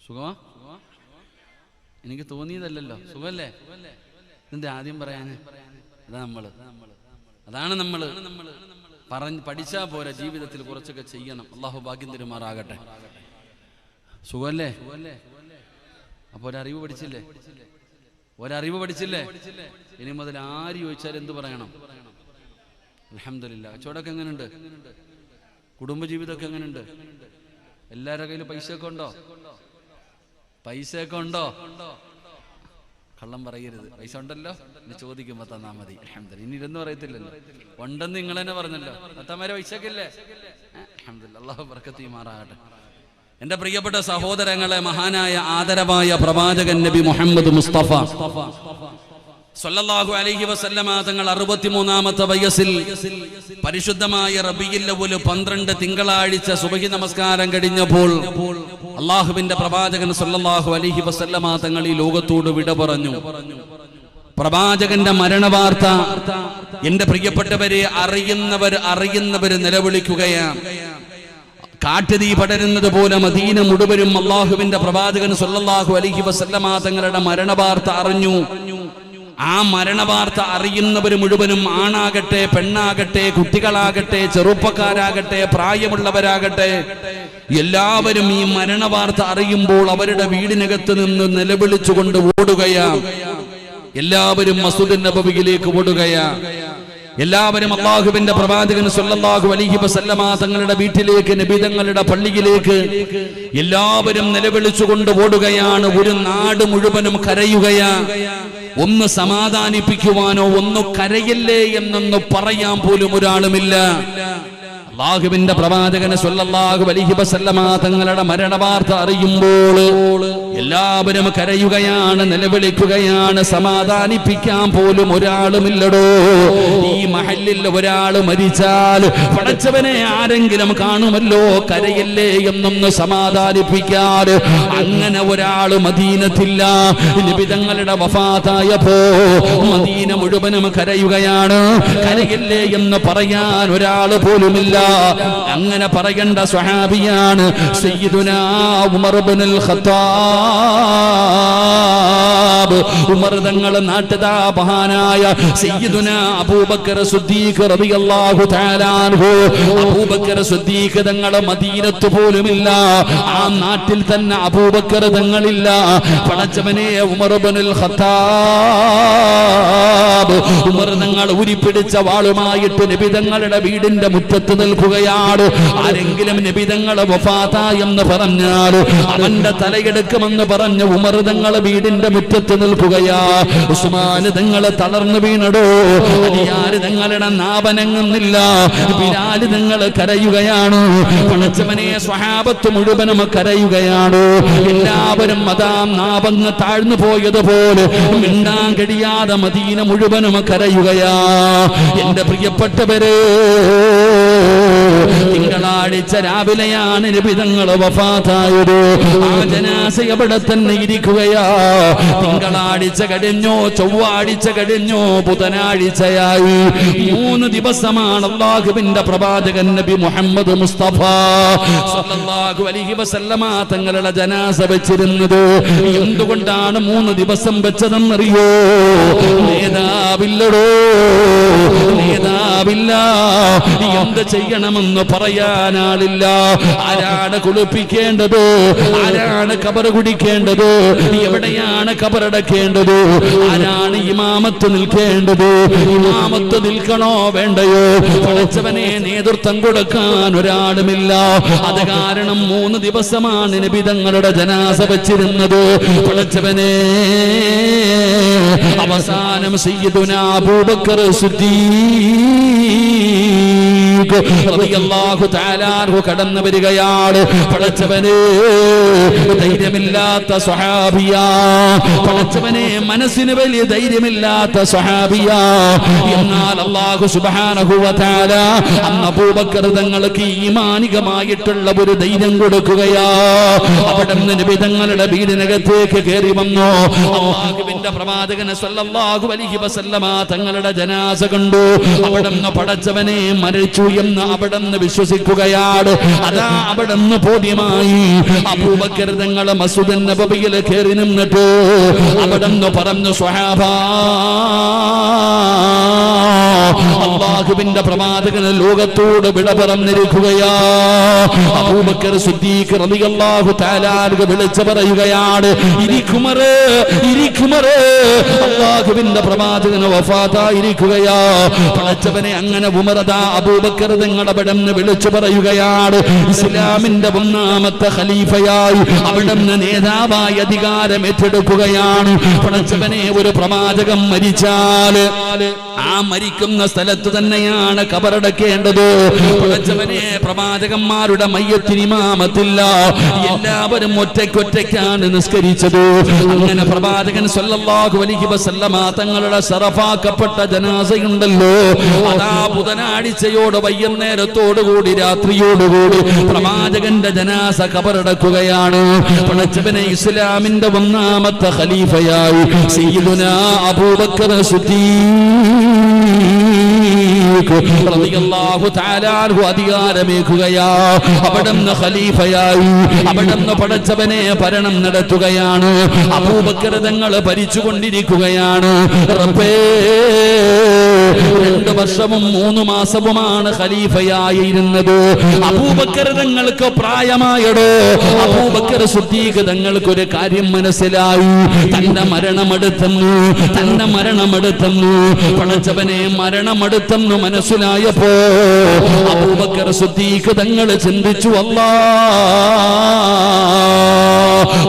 സുഖമാ? എനിക്ക് തോന്നിയതല്ലല്ലോ, സുഖല്ലേ? ഇതിന്റെ ആദ്യം പറയാന് അതാണ് നമ്മള് പഠിച്ചാ പോരാ, ജീവിതത്തിൽ കുറച്ചൊക്കെ ചെയ്യണം. അള്ളാഹു ഭാഗ്യം തരുമാറാകട്ടെ. സുഖല്ലേ? അപ്പൊ ഒരറിവ് പഠിച്ചില്ലേ? ഇനി മുതൽ ആര് ചോദിച്ചാൽ എന്ത് പറയണം? അൽഹംദുലില്ലാ. കച്ചവടമൊക്കെ എങ്ങനെയുണ്ട്? കുടുംബജീവിതമൊക്കെ എങ്ങനെയുണ്ട്? എല്ലാവരുടെ കയ്യിൽ പൈസയൊക്കെ ഉണ്ടോ? കള്ളം പറയരുത്. പൈസ ഉണ്ടല്ലോ എന്ന് ചോദിക്കുമ്പോ തന്നാ മതി. അൽഹംദുലില്ലാ. ഇനി ഇല്ലെന്ന് പറയത്തില്ലല്ലോ, ഉണ്ടെന്ന് നിങ്ങൾ തന്നെ പറഞ്ഞല്ലോ. അത്തമാരെ പൈസയൊക്കെ ഇല്ലേ? അൽഹംദുലില്ലാ. അല്ലാഹു ബർക്കത്ത് ചെയ്യുമാറാകട്ടെ. എന്റെ പ്രിയപ്പെട്ട സഹോദരങ്ങളെ, മഹാനായ ആദരവായ പ്രവാചകൻ നബി മുഹമ്മദ് മുസ്തഫ സല്ലല്ലാഹു അലൈഹി വസല്ലമ തങ്ങൾ 63ാമത്തെ വയസ്സിൽ പരിശുദ്ധമായ റബീഉൽ അവ്വൽ 12 തിങ്കളാഴ്ച സുബഹി നമസ്കാരം കഴിഞ്ഞപ്പോൾ അല്ലാഹുവിന്റെ പ്രവാചകൻ സല്ലല്ലാഹു അലൈഹി വസല്ലമ തങ്ങൾ ഈ ലോകത്തോട് വിട പറഞ്ഞു. പ്രവാചകന്റെ മരണവാർത്ത എന്റെ പ്രിയപ്പെട്ടവരെ അറിയുന്നവർ നിലവിളിക്കുകയാണ്. കാട്ടുതീ പടരുന്നത് പോലെ മദീന മുഴുവനും അല്ലാഹുവിന്റെ പ്രവാചകൻ സല്ലല്ലാഹു അലൈഹി വസല്ലമ തങ്ങളുടെ മരണവാർത്ത അറിഞ്ഞു. ആ മരണവാർത്ത അറിയുന്നവർ മുഴുവനും, ആണാകട്ടെ പെണ്ണാകട്ടെ, കുട്ടികളാകട്ടെ ചെറുപ്പക്കാരാകട്ടെ പ്രായമുള്ളവരാകട്ടെ, എല്ലാവരും ഈ മരണവാർത്ത അറിയുമ്പോൾ അവരുടെ വീടിനകത്ത് നിന്ന് നിലവിളിച്ചുകൊണ്ട് ഓടുകയാണ്. എല്ലാവരും മസ്ജിദുൻ നബവിയിലേക്ക് ഓടുകയാണ്. എല്ലാവരും അല്ലാഹുവിന്റെ പ്രവാചകൻ സല്ലല്ലാഹു അലൈഹി വസല്ലമ തങ്ങളുടെ വീട്ടിലേക്ക്, നബി തങ്ങളുടെ പള്ളിയിലേക്ക് എല്ലാവരും നിലവിളിച്ചുകൊണ്ട് ഓടുകയാണ്. ഒരു നാട് മുഴുവനും കരയുകയാ. ഒന്ന് സമാധാനിപ്പിക്കുവാനോ ഒന്ന് കരയല്ലേ എന്നൊന്ന് പറയാൻ പോലും ഒരാളുമില്ല. അല്ലാഹുവിന്റെ പ്രവാചകന് സല്ലല്ലാഹു അലൈഹി വസല്ലമ തങ്ങളുടെ മരണവാർത്ത അറിയുമ്പോൾ എല്ലാവരും കരയുകയാണ്, നിലവിളിക്കുകയാണ്. സമാധാനിപ്പിക്കാൻ പോലും ഒരാളുമില്ലടോ. ഈ മഹല്ലിൽ ഒരാൾ മരിച്ചാൽ പടച്ചവനെ ആരെങ്കിലും കാണുമല്ലോ, കരയല്ലേ എന്നൊന്ന് സമാധാനിപ്പിക്കാൻ. അങ്ങനെ ഒരാൾ മദീനത്തില്ല. നബി തങ്ങളുടെ വഫാത്തായപ്പോ മദീന മുഴുവനും കരയുകയാണ്. കരയല്ലേ എന്ന് പറയാൻ ഒരാൾ പോലുമില്ല. അങ്ങനെ പറയേണ്ട സ്വഹാബിയാണ് സയ്യിദുനാ ഉമർ ഇബ്നുൽ ഖത്താബ്. ഉമർ തങ്ങൾ നാട്ടുകാ മഹാനായ സയ്യിദുനാ അബൂബക്കർ സിദ്ദീഖ് റളിയല്ലാഹു തആല അൻഹു. അബൂബക്കർ സിദ്ദീഖ് തങ്ങൾ മദീനത്ത് പോലുമില്ല. ആ നാട്ടിൽ തന്നെ അബൂബക്കർ തങ്ങളില്ല. പടച്ചവനെ ഉമർ ഇബ്നുൽ ഖത്താബ് ഉമർ തങ്ങൾ ഉരിപ്പിടിച്ച വാളുമായിട്ട് നബി തങ്ങളുടെ വീടിന്റെ മുറ്റത്ത് നിൽക്കുകയാണ്. ആരെങ്കിലും നബി തങ്ങൾ വഫാത്തായി എന്ന് പറഞ്ഞാൽ അവന്റെ തലയെടുക്കുമെന്ന് പറഞ്ഞ് ഉമർ തങ്ങൾ വീടിന്റെ മുറ്റത്ത് നിൽക്കുകയാ. ഉസ്മാൻ തങ്ങൾ തളർന്നു വീണടോ. അലിയാര് തങ്ങളുടെ നാവനങ്ങുന്നില്ല. ബിലാല് തങ്ങൾ കരയുകയാണ്. പടച്ചവനെ സ്വഹാബത്ത് മുഴുവനും കരയുകയാണ്. എല്ലാവരും അതാ നാവങ്ങ് താഴ്ന്നു പോയതുപോലെ മിണ്ടാൻ കഴിയാതെ മദീന മുഴുവനും കരയുകയാ. എന്റെ പ്രിയപ്പെട്ടവരെ, തിങ്കളാഴ്ച രാവിലെയാണ് നബി തങ്ങൾ വഫാത്തായത്. ആ ജനാസ അവിടെ തന്നെ ഇരിക്കുകയാ. തിങ്കളാഴ്ച കഴിഞ്ഞോ, ചൊവ്വാഴ്ച കഴിഞ്ഞോ, ബുധനാഴ്ചയായി. 3 ദിവസമാണ് അല്ലാഹുവിന്റെ പ്രവാചകൻ നബി മുഹമ്മദ് മുസ്തഫ സല്ലല്ലാഹു അലൈഹി വസല്ലമ തങ്ങളുടെ ജനാസ വെച്ചിരുന്നത്. എന്തുകൊണ്ടാണ് 3 ദിവസം വെച്ചതെന്നറിയോ? നേതാവില്ലടോ, നേതാവില്ല. എന്ത് ചെയ്യണമെന്ന് പറയാനാളില്ല. ആരാണ് കുളിപ്പിക്കേണ്ടത്? ആരാണ് കബർ കുടിക്കേണ്ടത്? എവിടെയാണ് കബറടക്കേണ്ടത്? ആരാണ് ഇമാമത്ത് നിൽക്കേണ്ടത്? ഇമാമത്ത് നിൽക്കണോ വേണ്ടയോ? പടച്ചവനെ നേതൃത്വം കൊടുക്കാൻ ഒരാളുമില്ല. അത് കാരണം 3 ദിവസമാണ് നബി തങ്ങളുടെ ജനാസ വെച്ചിരുന്നത്. പടച്ചവനെ അവസാനം സയ്യിദുനാ അബൂബക്കർ സിദ്ദീഖ് റളിയല്ലാഹു തആല അൻഹു കടന്നു വരികയാണ്. പടച്ചവനെ ധൈര്യമില്ലാത്ത സ്വഹാബിയാ. പടച്ചവനെ മനസ്സിന് വലിയ ധൈര്യമില്ലാത്ത സ്വഹാബിയാ. എന്നാൽ അല്ലാഹു സുബ്ഹാനഹു വ തആല അന്ന് അബൂബക്കർ തങ്ങൾക്ക് ഈമാനികമായിട്ടുള്ള ഒരു ധൈര്യം കൊടുക്കുകയാ. അവിടുന്ന് നബി തങ്ങളുടെ വീടിനകത്തേക്ക് കയറി വന്നു. അല്ലാഹുവിന്റെ പ്രവാചകൻ സല്ലല്ലാഹു അലൈഹി വസല്ലമ തങ്ങളുടെ ജനാസ കണ്ടു. അവിടുന്ന് പടച്ചവനെ മരിച്ചു എന്ന് അവിടുന്ന് വിശ്വസിക്കുകയാണ്. അതാ അവിടുന്ന് ബോധ്യമായി. അബൂബക്കർ തങ്ങൾ മസ്ജിദ് നബവിയിൽ കയറി നിന്നിട്ട് അവിടുന്ന് പറഞ്ഞു, സ്വഹാബാ, അല്ലാഹുവിന്റെ പ്രവാചകൻ ലോകത്തോട് വിട പറഞ്ഞിരിക്കുകയാ. അബൂബക്കർ സിദ്ദീഖ് റളിയല്ലാഹു തആല അൻഹു വിളിച്ചു പറയുകയാണ്, ഇരിക്കുമറേ, ഇരിക്കുമറേ, അല്ലാഹുവിന്റെ പ്രവാചകൻ വഫാത്തായിരിക്കുകയാ. പടച്ചവനെ അങ്ങനെ ഉമറദാ അബൂബക്കർ തങ്ങൾ അവിടുന്ന് വിളിച്ചു പറയുകയാണ്. ഇസ്ലാമിന്റെ 1ാമത്തെ ഖലീഫയായി അവിടുന്ന് നേതാവായി അധികാരം ഏറ്റെടുക്കുകയാണ്. പടച്ചവനെ ഒരു പ്രവാചകൻ മരിച്ചാൽ ആ മരിക്കുന്ന സ്ഥലത്ത് തന്നെയാണ് കബറടക്കേണ്ടത്. പടച്ചവനെ പ്രവാചകന്മാരുടെ മയ്യത്തിന് ഇമാമത്തില്ല. എല്ലാവരും ഒറ്റയ്ക്കൊറ്റയ്ക്കാണ് നിസ്കരിച്ചത്. അങ്ങനെ പ്രവാചകൻ സല്ലല്ലാഹു അലൈഹി വസല്ലമ തങ്ങളുടെ ശറഫാക്കപ്പെട്ട ജനാസയുണ്ടല്ലോ, അതാ ബുധനാഴ്ചയോട് വൈകുന്നേരത്തോടുകൂടി രാത്രിയോടുകൂടി പ്രവാചകന്റെ ജനാസ കബറടക്കുകയാണ്. പടച്ചവനെ ഇസ്ലാമിന്റെ 1ാമത്തെ ഖലീഫയായി സയ്യിദുനാ അബൂബക്കർ സിദ്ദീഖ് റളിയല്ലാഹു തആല അൻഹു അധികാരമേകുകയാ. അവിടുന്ന് ഖലീഫയായി, അവിടുന്ന് പടച്ചവനെ ഭരണം നടത്തുകയാണ്. അബൂബക്കർ തങ്ങൾ ഭരിച്ചുകൊണ്ടിരിക്കുകയാണ്. റബ്ബേ, 2 വർഷവും 3 മാസവുമാണ് ഖലീഫയായിരുന്നത്. അബൂബക്കർ തങ്ങൾക്ക് പ്രായമായടോ. അബൂബക്കർ സിദ്ദീഖ് തങ്ങൾക്ക് ഒരു കാര്യം മനസ്സിലായി. തന്റെ മരണമെടുത്തെന്നു പടച്ചവനെ മരണമെടുത്തെന്നു മനസ്സിലായപ്പോ അബൂബക്കർ സിദ്ദീഖ് തങ്ങൾ ചിന്തിച്ചു,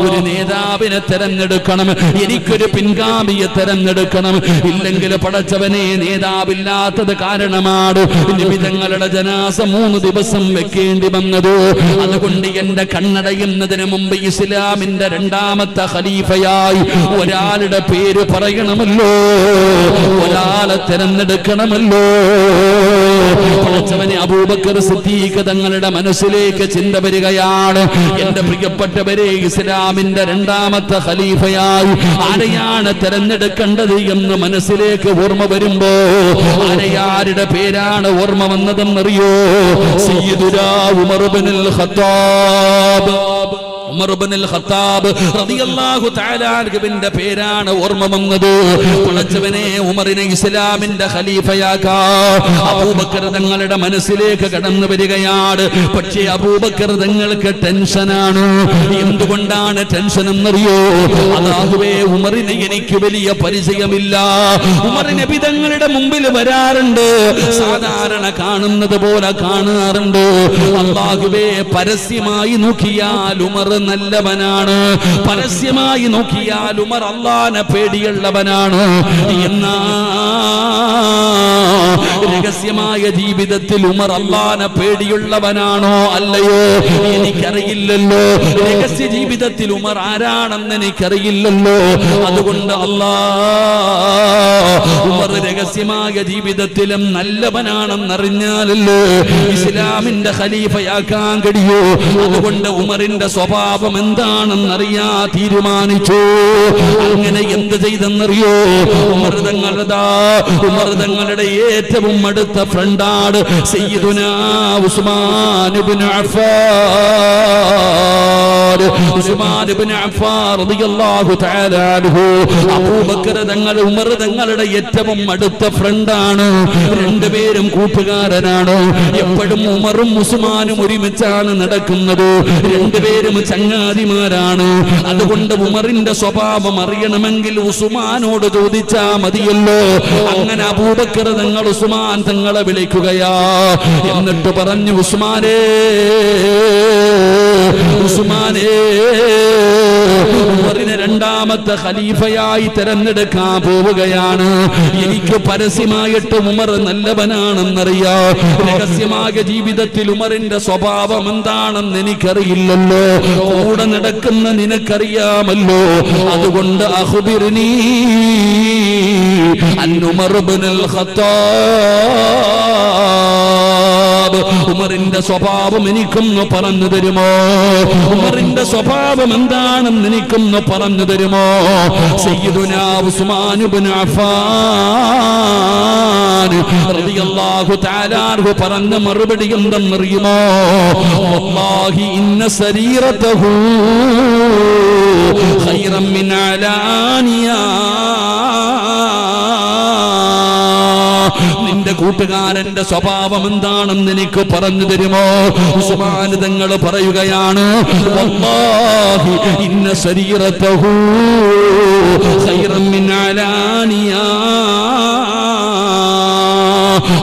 ഒരു നേതാവിനെ തെരഞ്ഞെടുക്കണം, എനിക്കൊരു പിൻഗാമിയെ തെരഞ്ഞെടുക്കണം. ഇല്ലെങ്കിൽ പടച്ചവനെ നേതാവില്ലാത്തത് കാരണമാണ് നബി തങ്ങളുടെ ജനാസ 3 ദിവസം വെക്കേണ്ടി വന്നത്. അതുകൊണ്ട് എന്റെ കണ്ണടയുന്നതിന് മുമ്പ് ഇസ്ലാമിന്റെ 2ാമത്തെ ഖലീഫയായി ഒരാളുടെ പേര് പറയണമല്ലോ, ഒരാളെ തെരഞ്ഞെടുക്കണമല്ലോ. പടച്ചവനെ അബൂബക്കർ സിദ്ദീഖ് തങ്ങളുടെ മനസ്സിലേക്ക് ചിന്ത വരികയാണ്. എന്റെ പ്രിയപ്പെട്ടവരെ, ഇസ്ലാമിന്റെ 2ാമത്തെ ഖലീഫയായി ആരെയാണ് തെരഞ്ഞെടുക്കേണ്ടത് എന്ന് മനസ്സിലേക്ക് ഓർമ്മ വരുമ്പോ ആരുടെ പേരാണ് ഓർമ്മ വന്നതെന്നറിയോ? സയ്യിദുനാ ഉമർ ഇബ്നുൽ ഖത്താബ്. ഉമർ ഇബ്നുൽ ഖത്താബ് റളിയല്ലാഹു തആല അൻഹുവിന്റെ പേരാണ് ഓർമ്മ വന്നത്. പടച്ചവനെ, ഉമറിനെ ഇസ്ലാമിന്റെ ഖലീഫയാക്കാ അബൂബക്കർ തങ്ങളുടെ മനസ്സിലേക്ക് കടന്നു വരികയാണ്. പക്ഷേ അബൂബക്കർ തങ്ങൾക്ക് ടെൻഷനാണ്. എന്തുകൊണ്ടാണ് ടെൻഷൻ എന്നറിയോ? അല്ലാഹുവേ, ഉമറിനെ എനിക്ക് വലിയ പരിചയമില്ല. ഉമർ നബി തങ്ങളുടെ മുമ്പിൽ വരാറുണ്ട്, സാധാരണ കാണുന്നത് പോലെ കാണാറുണ്ട്. അല്ലാഹുവേ, പരസ്യമായി നോക്കിയാൽ ഉമർ നല്ലവനാണ്, പരസ്യമായി നോക്കിയാൽ ഉമർ അല്ലാഹുവിനെ പേടിയുള്ളവനാണ്. എന്നാ രഹസ്യമായ ജീവിതത്തിൽ ഉമർ അല്ലാഹുവിനെ പേടിയുള്ളവനാണോ അല്ലയോ എനിക്കറിയില്ലല്ലോ. രഹസ്യ ജീവിതത്തിൽ ഉമർ ആരാണെന്ന് എനിക്കറിയില്ലല്ലോ. അതുകൊണ്ട് ഉമർ രഹസ്യമായ ജീവിതത്തിലും നല്ലവനാണെന്നറിഞ്ഞാലല്ലോ ഇസ്ലാമിന്റെ ഖലീഫയാക്കാൻ കഴിയൂ. അതുകൊണ്ട് ഉമറിന്റെ സ്വഭാവം എന്താണെന്നറിയാ തീരുമാനിച്ചു. അങ്ങനെ എന്ത് ചെയ്തെന്നറിയോ? ഉമർ തങ്ങളുടെ ഏറ്റവും അടുത്ത ഫ്രണ്ടാണ് സയ്യിദുനാ ഉസ്മാൻ ഇബ്നു അഫ്ഫാൻ. ഉസ്മാൻ ഇബ്നു അഫ്ഫാൻ റളിയല്ലാഹു തആല അൻഹു അബൂബക്കർ തങ്ങൾ ഉമർ തങ്ങളുടെ ഏറ്റവും അടുത്ത ഫ്രണ്ടാണ്. 2 പേരും കൂട്ടുകാരനാണ്. എപ്പോഴും ഉമറും ഉസ്മാനും ഒരുമിച്ചാണ് നടക്കുന്നത്. 2 പേരും ചങ്ങാതിമാരാണ്. അതുകൊണ്ട് ഉമറിന്റെ സ്വഭാവം അറിയണമെങ്കിൽ ഉസ്മാനോട് ചോദിച്ചാ മതിയല്ലോ. അങ്ങനെ അബൂബക്കർ തങ്ങൾ ഉസ്മാൻ തങ്ങളെ വിളിക്കുകയാ. എന്നിട്ട് പറഞ്ഞു, ഉസ്മാനേ, ഉമറിനെ 2ാമത്തെ ഖലീഫയായി തെരഞ്ഞെടുക്കാൻ പോവുകയാണ്. എനിക്ക് പരസ്യമായിട്ട് ഉമർ നല്ലവനാണെന്നറിയാം. രഹസ്യമായ ജീവിതത്തിൽ ഉമറിന്റെ സ്വഭാവം എന്താണെന്ന് എനിക്കറിയില്ലല്ലോ. കൂടെ നടക്കുന്ന നിനക്കറിയാമല്ലോ. അതുകൊണ്ട് അഖ്ബിർനീ അൻ ഉമർ ഇബ്നുൽ ഖത്താബ്, ഉമറിന്റെ സ്വഭാവം എനിക്കൊന്ന് പറഞ്ഞു തരുമോ? ഉമറിന്റെ സ്വഭാവം എന്താണെന്ന് എനിക്കൊന്ന് പറഞ്ഞു തരുമോ? സയ്യിദുനാ ഉസ്മാൻ ഇബ്നു അഫ്ഫാൻ റളിയല്ലാഹു തആല അൻഹു പറഞ്ഞ മറുപടി എന്തെന്നറിയുമോ? വല്ലാഹി ഇന്ന സരീറതഹു ഖൈറൻ മിൻ അലാനിയാ. നിന്റെ കൂട്ടുകാരന്റെ സ്വഭാവം എന്താണെന്ന് എനിക്ക് പറഞ്ഞു തരുമോ? ഉസ്മാൻ തങ്ങൾ പറയുകയാണ്, വല്ലാഹി ഇന്ന സരീറതഹു ഖൈറൻ മിൻ അലാനിയാ.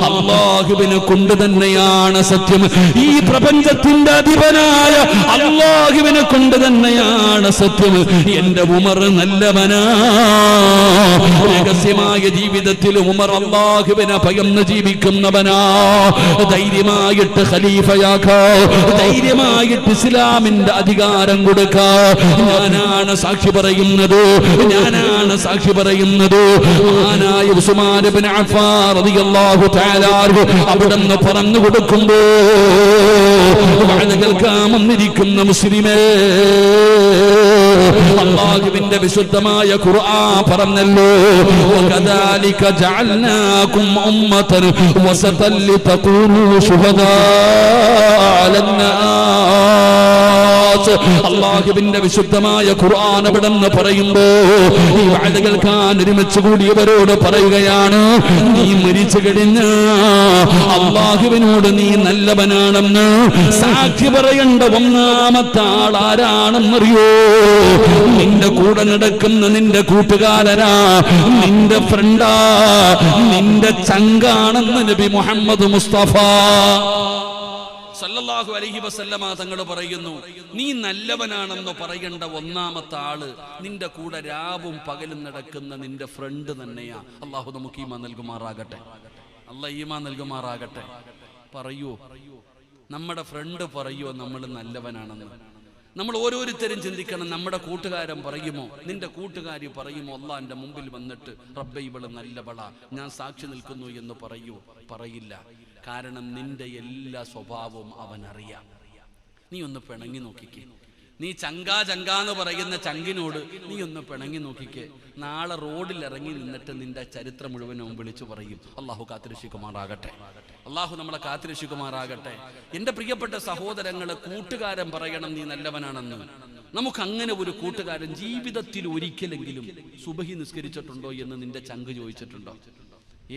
അല്ലാഹുവിനെ കൊണ്ട് തന്നെയാണ് സത്യം. ഈ പ്രപഞ്ചത്തിന്റെ അധിപനായ അല്ലാഹുവിനെ കൊണ്ട് തന്നെയാണ് സത്യം. എന്റെ ഉമർ നല്ലവനാ. രഹസ്യമായ ജീവിതത്തിൽ ഉമർ അല്ലാഹുവിനെ ഭയന്ന് ജീവിക്കുന്നവനാ. ധൈര്യമായിട്ട് ഖലീഫയാക്കാ, ധൈര്യമായിട്ട് ഇസ്ലാമിന്റെ അധികാരം കൊടുക്കാ. ഞാനാണ് സാക്ഷി പറയുന്നത്, ഞാനാണ് സാക്ഷി പറയുന്നത്. മഹാനായ ഉസ്മാൻ ഇബ്നു അഫ്ഫാൻ റളിയല്ലാഹു റളിയല്ലാഹു തആല അവിടുന്ന് പറഞ്ഞു കൊടുക്കുമ്പോ കേൾക്കാൻ വന്നിരിക്കുന്ന മുസ്ലിമേ, അല്ലാഹുവിന്റെ വിശുദ്ധമായ ഖുർആൻ പറഞ്ഞല്ലോ, വകദാലിക ജഅൽനാകും ഉമ്മതൻ വസതൻ ലിതകൂനൂ ശുഹദാ അലന്നാസ്. അല്ലാഹുവിന്റെ വിശുദ്ധമായ ഖുർആൻ അവിടെന്ന് പറയുമ്പോ ഈ വഅദ കേൾക്കാൻ ഒരുമിച്ച് കൂടിയവരോട് പറയുകയാണ്, നീ മരിച്ചു കഴിഞ്ഞ അല്ലാഹുവിനോട് നീ നല്ലവനാണെന്ന് സാക്ഷി പറയേണ്ട ഒന്നാമത്തെ ആൾ ആരാണെന്നറിയോ? നിന്റെ കൂടെ നടക്കുന്ന നിന്റെ കൂട്ടുകാരനാ, നിന്റെ ഫ്രണ്ടാ, നിന്റെ ചങ്കാണെന്ന് നബി മുഹമ്മദ് മുസ്തഫ സല്ലല്ലാഹു അലൈഹി വസല്ലമ തങ്ങൾ പറയുന്നു, നീ നല്ലവനാണെന്ന് പറയേണ്ട ഒന്നാമത്തെ ആള് നിന്റെ കൂടെ രാവും പകലും നടക്കുന്ന നിന്റെ ഫ്രണ്ട് തന്നെയാ. അള്ളാഹു നമുക്ക് ഈമാൻ നൽകുമാറാകട്ടെ. അല്ലാഹ് ഈമാൻ നൽകുമാറാകട്ടെ. പറയൂ, നമ്മുടെ ഫ്രണ്ട് പറയുമോ നമ്മൾ നല്ലവനാണെന്ന്? നമ്മൾ ഓരോരുത്തരും ചിന്തിക്കണം, നമ്മുടെ കൂട്ടുകാരൻ പറയുമോ, നിന്റെ കൂട്ടുകാരി പറയുമോ അള്ളാന്റെ മുമ്പിൽ വന്നിട്ട് റബ്ബേ ഇവള് നല്ലവളാ, ഞാൻ സാക്ഷി നിൽക്കുന്നു എന്ന് പറയൂ? പറയില്ല. കാരണം നിന്റെ എല്ലാ സ്വഭാവവും അവനറിയാം. നീ ഒന്ന് പിണങ്ങി നോക്കിക്കേ. നീ ചങ്കാന്ന് പറയുന്ന ചങ്കിനോട് നീ ഒന്ന് പിണങ്ങി നോക്കിക്കേ. നാളെ റോഡിൽ ഇറങ്ങി നിന്നിട്ട് നിന്റെ ചരിത്രം മുഴുവനും വിളിച്ചു പറയും. അള്ളാഹു കാത്തിരക്ഷിക്കുമാറാകട്ടെ. അള്ളാഹു നമ്മളെ കാത്തിരക്ഷിക്കുമാറാകട്ടെ. എന്റെ പ്രിയപ്പെട്ട സഹോദരങ്ങളെ, കൂട്ടുകാരൻ പറയണം നീ നല്ലവനാണെന്ന്. നമുക്ക് അങ്ങനെ ഒരു കൂട്ടുകാരൻ ജീവിതത്തിൽ ഒരിക്കലെങ്കിലും സുബഹി നിസ്കരിച്ചിട്ടുണ്ടോ എന്ന് നിന്റെ ചങ്ക് ചോദിച്ചിട്ടുണ്ടോ?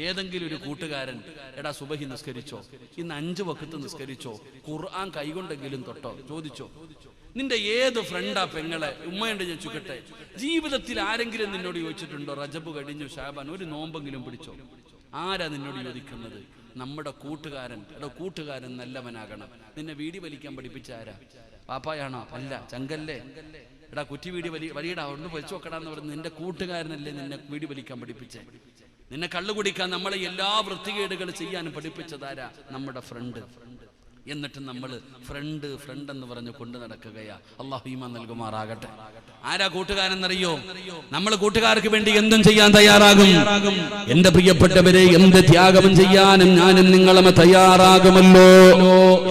ഏതെങ്കിലും ഒരു കൂട്ടുകാരൻ എടാ സുബഹി നിസ്കരിച്ചോ, ഇന്ന് 5 വഖത്ത് നിസ്കരിച്ചോ, ഖുർആൻ കൈകൊണ്ടെങ്കിലും തൊട്ടോ, ചോദിച്ചോ? നിന്റെ ഏത് ഫ്രണ്ടാ പെങ്ങളെ ഉമ്മയുണ്ട് ഞാൻ ചുക്കട്ടെ, ജീവിതത്തിൽ ആരെങ്കിലും നിന്നോട് ചോദിച്ചിട്ടുണ്ടോ റജബ് കഴിഞ്ഞു ഷാബാൻ ഒരു നോമ്പെങ്കിലും പിടിച്ചോ? ആരാ നിന്നോട് ചോദിക്കുന്നത്? നമ്മുടെ കൂട്ടുകാരൻ. എടാ കൂട്ടുകാരൻ നല്ലവനാകണം. നിന്നെ വീടി വലിക്കാൻ പഠിപ്പിച്ച ആരാ? പാപ്പായാണോ? അല്ല, ചങ്കല്ലേ. എടാ കുറ്റി വീടി വലിയടാ ഒന്ന് വലിച്ചു നോക്കടാന്ന് പറഞ്ഞ് നിന്റെ കൂട്ടുകാരനല്ലേ നിന്നെ വീടി വലിക്കാൻ പഠിപ്പിച്ചേ? നിന്നെ കള്ളു കുടിക്കാൻ നമ്മളെ എല്ലാ വൃത്തികേടുകൾ ചെയ്യാനും പഠിപ്പിച്ചതാരാ? നമ്മുടെ ഫ്രണ്ട്. എന്നിട്ട് നമ്മൾ ഫ്രണ്ട് എന്ന് പറഞ്ഞ് കൊണ്ട് നടക്കുകയാ. അല്ലാഹു ഈമാൻ നൽകുമാറാകട്ടെ. ആരാ കൂട്ടുകാരെന്നറിയോ? നമ്മൾ കൂട്ടുകാർക്ക് വേണ്ടി എന്തും ചെയ്യാൻ തയ്യാറാകും. എന്റെ പ്രിയപ്പെട്ടവരെ, എന്ത് ത്യാഗം ചെയ്യാനും ഞാനും നിങ്ങളും തയ്യാറാകുമല്ലോ.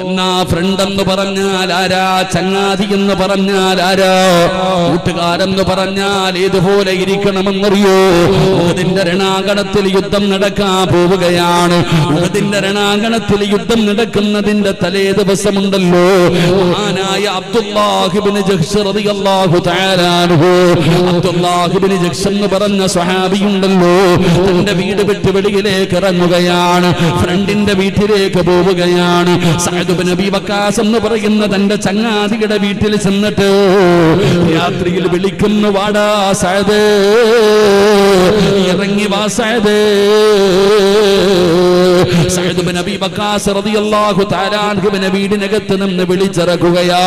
എന്നാ ഫ്രണ്ട് എന്ന് പറഞ്ഞാൽ ആരാ? ചങ്ങാതി എന്ന് പറഞ്ഞാൽ ആരാ? കൂട്ടുകാരെന്ന് പറഞ്ഞാൽ ഏതുപോലെ ഇരിക്കണമെന്നറിയോ? ഉഹദിന്റെ രണാങ്കണത്തിൽ യുദ്ധം നടക്കാൻ പോവുകയാണ്. ഉഹദിന്റെ രണാങ്കണത്തിൽ യുദ്ധം നടക്കുന്നതിന്റെ തലേ ദിവസമുണ്ടല്ലോ, മഹാനായ അബ്ദുല്ലാഹ് ഇബ്നു ജഹ്ശ് റളിയല്ലാഹു തആല അൻഹു, അബ്ദുല്ലാഹ് ഇബ്നു ജഹ്ശ് എന്ന് പറഞ്ഞ സ്വഹാബിയുണ്ടല്ലോ, തന്റെ വീട് വിട്ട് വെളിയിലേക്ക് ഇറങ്ങുകയാണ്. ഫ്രണ്ടിന്റെ വീട്ടിലേക്ക് പോവുകയാണ്. സഅദ് ഇബ്നു അബീ വഖാസ് എന്ന് പറയുന്ന തന്റെ ചങ്ങാതിയുടെ വീട്ടിൽ ചെന്നിട്ട് രാത്രിയിൽ വിളിക്കുന്നു, വാടാ സഅദ്, ഇറങ്ങി വാ സഅദ്. സഅദ് ഇബ്നു അബീ വഖാസ് റളിയല്ലാഹു തആല അൻഹുവിനെ വീടിനകത്ത് നിന്ന് വിളിച്ചിറക്കുകയാ.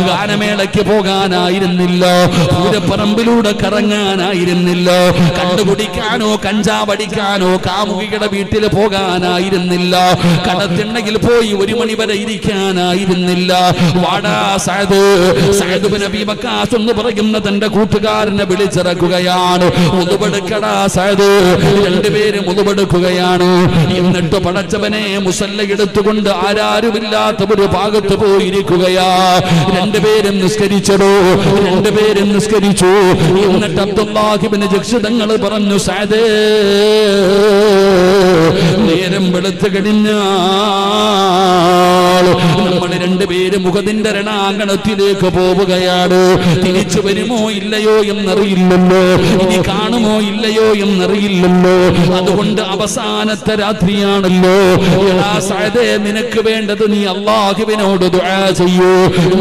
ഗാനമേളയ്ക്ക് പോകാനായിരുന്നില്ല, പൂരപ്പറമ്പിലൂടെ കറങ്ങാനായിരുന്നില്ല, കണ്ടുകുടിക്കാനോ കഞ്ചാവടിക്കാനോ കാമുകിയുടെ വീട്ടിൽ പോകാനായിരുന്നില്ല, കടത്തിണ്ണയിൽ പോയി 1 മണി വരെ ഇരിക്കാനായിരുന്നില്ല. വാടാ സഅദ്. സഅദ് ഇബ്നു അബീ വഖാസ് എന്ന് പറയുന്ന തന്റെ കൂട്ടുകാരനെ വിളിച്ചിറക്കുകയാണ്. ഉളുവെടുക്കടാ സഅദ്. രണ്ടുപേരും ഉളുവെടുക്കുകയാണ്. എന്നിട്ട് പടച്ചവനെ മുസല്ല എടുത്തുകൊണ്ട് ആരാരുമില്ലാത്ത ഒരു ഭാഗത്ത് പോയിരിക്കുകയാ. രണ്ടുപേരും നിസ്കരിച്ചടോ, രണ്ടുപേരും നിസ്കരിച്ചു. എന്നിട്ട് അബ്ദുല്ലാഹ് ഇബ്നു ജഹ്ശ് തങ്ങൾ പറഞ്ഞു, സഅദ്, നേരം വെളുത്തു കഴിഞ്ഞാൽ നമ്മൾ രണ്ടുപേരും ഉഹദിന്റെ രണാങ്കണത്തിലേക്ക് പോവുകയാണ്. തിരിച്ചു വരുമോ ഇല്ലയോ എന്നറിയില്ലല്ലോ, ഇനി കാണുമോ ഇല്ലയോ എന്നറിയില്ലല്ലോ. അതുകൊണ്ട് അവസാനത്തെ രാത്രിയാണല്ലോ. എടാ സഅദേ, നിനക്ക് വേണ്ടത് നീ അല്ലാഹുവിനോട് ദുആ ചെയ്യൂ.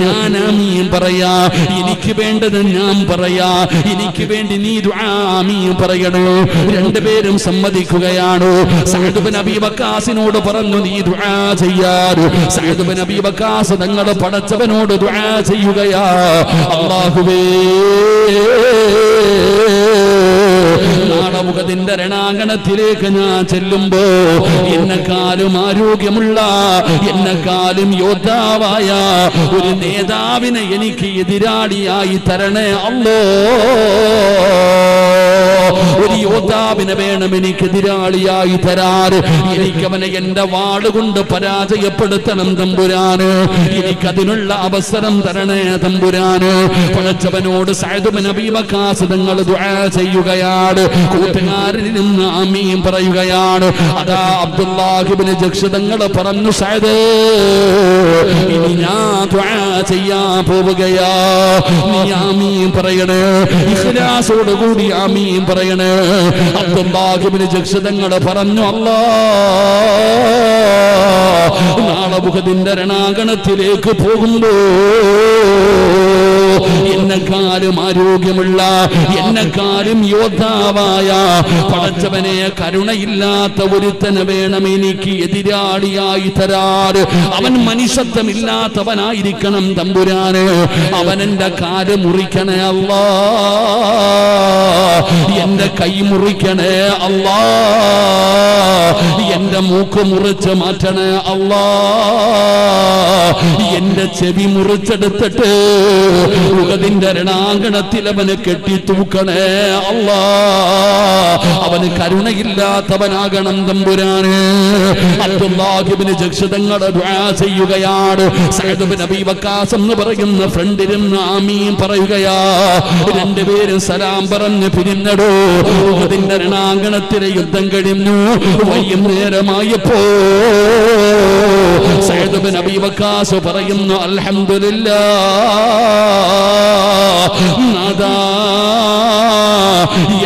ഞാൻ ആമീൻ പറയാ. എനിക്ക് വേണ്ടത് ഞാൻ പറയാ. എനിക്ക് വേണ്ടി നീ ദുആ ആമീൻ പറയണോ. രണ്ടുപേരും സമ്മതിക്കുകയാണ്. സഅദ് ഇബ്നു അബീ വഖാസിനോട് പറഞ്ഞു, നീ ദുആ ചെയ്യാറ്. സഅദ് ഇബ്നു അബീ വഖാസ് തങ്ങൾ പടച്ചവനോട് ദുആ ചെയ്യുകയാ. അല്ലാഹുവേ, നാളെ ഉഹദിന്റെ രണാങ്കണത്തിലേക്ക് ഞാൻ ചെല്ലുമ്പോ എന്നെക്കാളും ആരോഗ്യമുള്ള എന്നെക്കാളും യോദ്ധാവായ ഒരു നേതാവിനെ എനിക്ക് എതിരാളിയായി തരണേ അല്ലോ. ഒരു യോദ്ധാവിനെ വേണം എനിക്ക് എതിരാളിയായി തരാറ്. എനിക്കവനെ എന്റെ വാളുകൊണ്ട് പരാജയപ്പെടുത്തണം തമ്പുരാന്. എനിക്കതിനുള്ള അവസരം തരണേ തമ്പുരാന്. പടച്ചവനോട് സഅദ് ബിൻ അബീ വഖാസ് തങ്ങൾ ദുആ ചെയ്യുകയാണ്. കൂട്ടുകാരിൽ നിന്ന് ആമീൻ പറയുകയാണ്. അതാ അബ്ദുല്ലാഹി ഇബ്നു ജഹ്ഷ് തങ്ങൾ പറഞ്ഞു, സഅദ് ഇനി ഞാൻ ദുആ ചെയ്യാൻ പോവുകയാ, നീ ആമീൻ പറയണേ, ഇഖ്ലാസോട് കൂടി ആമീൻ പറയണേ. അബ്ദുല്ലാഹി ഇബ്നു ജഹ്ഷ് തങ്ങൾ പറഞ്ഞു, അല്ലാഹ് നാളെ ഉഹദിന്റെ രണാങ്കണത്തിലേക്ക് പോകുമ്പോ എന്നെക്കാളും ആരോഗ്യമുള്ള എന്നെക്കാളും യോദ്ധാവായ പടച്ചവനെ കരുണയില്ലാത്ത ഒരുത്തനെ വേണം എനിക്ക് എതിരാളിയായി തരാറ്. അവൻ മനുഷ്യത്വമില്ലാത്തവനായിരിക്കണം തമ്പുരാന്. അവൻ എന്റെ കാല് മുറിക്കണേ അല്ലാ, എന്റെ കൈ മുറിക്കണേ അല്ലാ, എന്റെ മൂക്ക് മുറിച്ച് മാറ്റണേ അല്ലാ, എന്റെ ചെവി മുറിച്ചെടുത്തിട്ട് ഉഹദിന്റെ രണാങ്കണത്തിൽ അവന് കെട്ടിത്തൂക്കണേ അല്ലാ. അവന് കരുണയില്ലാത്തവനാകണം തമ്പുരാന്. അബ്ദുല്ലാഹി ഇബ്നു ജഹ്ഷ് തങ്ങൾ ദുആ ചെയ്യുകയാണ്. സഅദ് ബിൻ അബീ വഖാസ് എന്ന് പറയുന്ന ഫ്രണ്ടിരുന്ന് ആമീൻ പറയുകയാ. രണ്ടുപേരും സലാം പറഞ്ഞ് പിരിഞ്ഞടോ. ഉഹദിന്റെ രണാങ്കണത്തിലെ യുദ്ധം കഴിഞ്ഞു. വൈകുന്നേരമായപ്പോ സഅദ് ബിൻ അബീ വഖാസ് പറയുന്നു, അൽഹംദുലില്ലാഹ്, നാദാ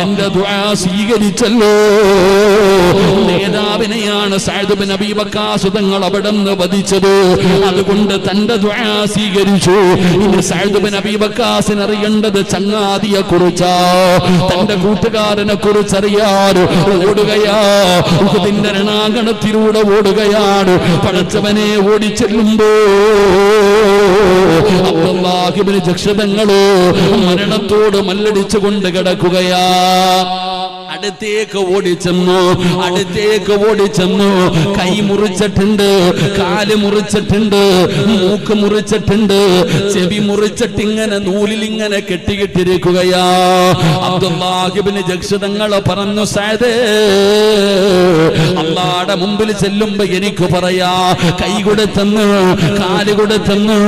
എന്റെ ദുആ സ്വീകരിച്ചല്ലോ. നേതാവിനെയാണ് സഅദ് ബിൻ അബീ വഖാസ് തങ്ങൾ അവിടെ നിന്ന് വധിച്ചത്. അതുകൊണ്ട് തന്റെ ദുആ സ്വീകരിച്ചു. ഇനി സഅദ് ബിൻ അബീ വഖാസിന് അറിയേണ്ടത് ചങ്ങാതിയെ കുറിച്ചാ, തന്റെ കൂട്ടുകാരനെ കുറിച്ചറിയാൻ ഓടുകയാ. ഉഹദിന്റെ രണാങ്കണത്തിലൂടെ ഓടുകയാണ്. പടച്ചവനെ ഓടിച്ചെല്ലുമ്പോ അബ്ദുല്ലാഹി ഇബ്നു ജഹ്ഷ് തങ്ങൾ മരണത്തോട് മല്ലടിച്ചുകൊണ്ട് കിടക്കുകയാ. അടുത്തേക്ക് ഓടിച്ചെന്നു. കൈ മുറിച്ചിട്ടുണ്ട്, കാല് മുറിച്ചിട്ടുണ്ട്, മൂക്ക് മുറിച്ചിട്ടുണ്ട്, ചെവി മുറിച്ചിട്ട് ഇങ്ങനെ നൂലിൽ ഇങ്ങനെ കെട്ടിക്കിട്ടിരിക്കുകയാ. അബ്ദുല്ലാഹി ഇബ്നു ജഹ്ഷ് തങ്ങൾ പറഞ്ഞു, സഅദ് അല്ലാഹുവിന്റെ മുമ്പിൽ ചെല്ലുമ്പോ എനിക്ക് പറയാ, കൈ കൊടുത്തെന്ന്, കാല് കൊടുത്തെന്ന്,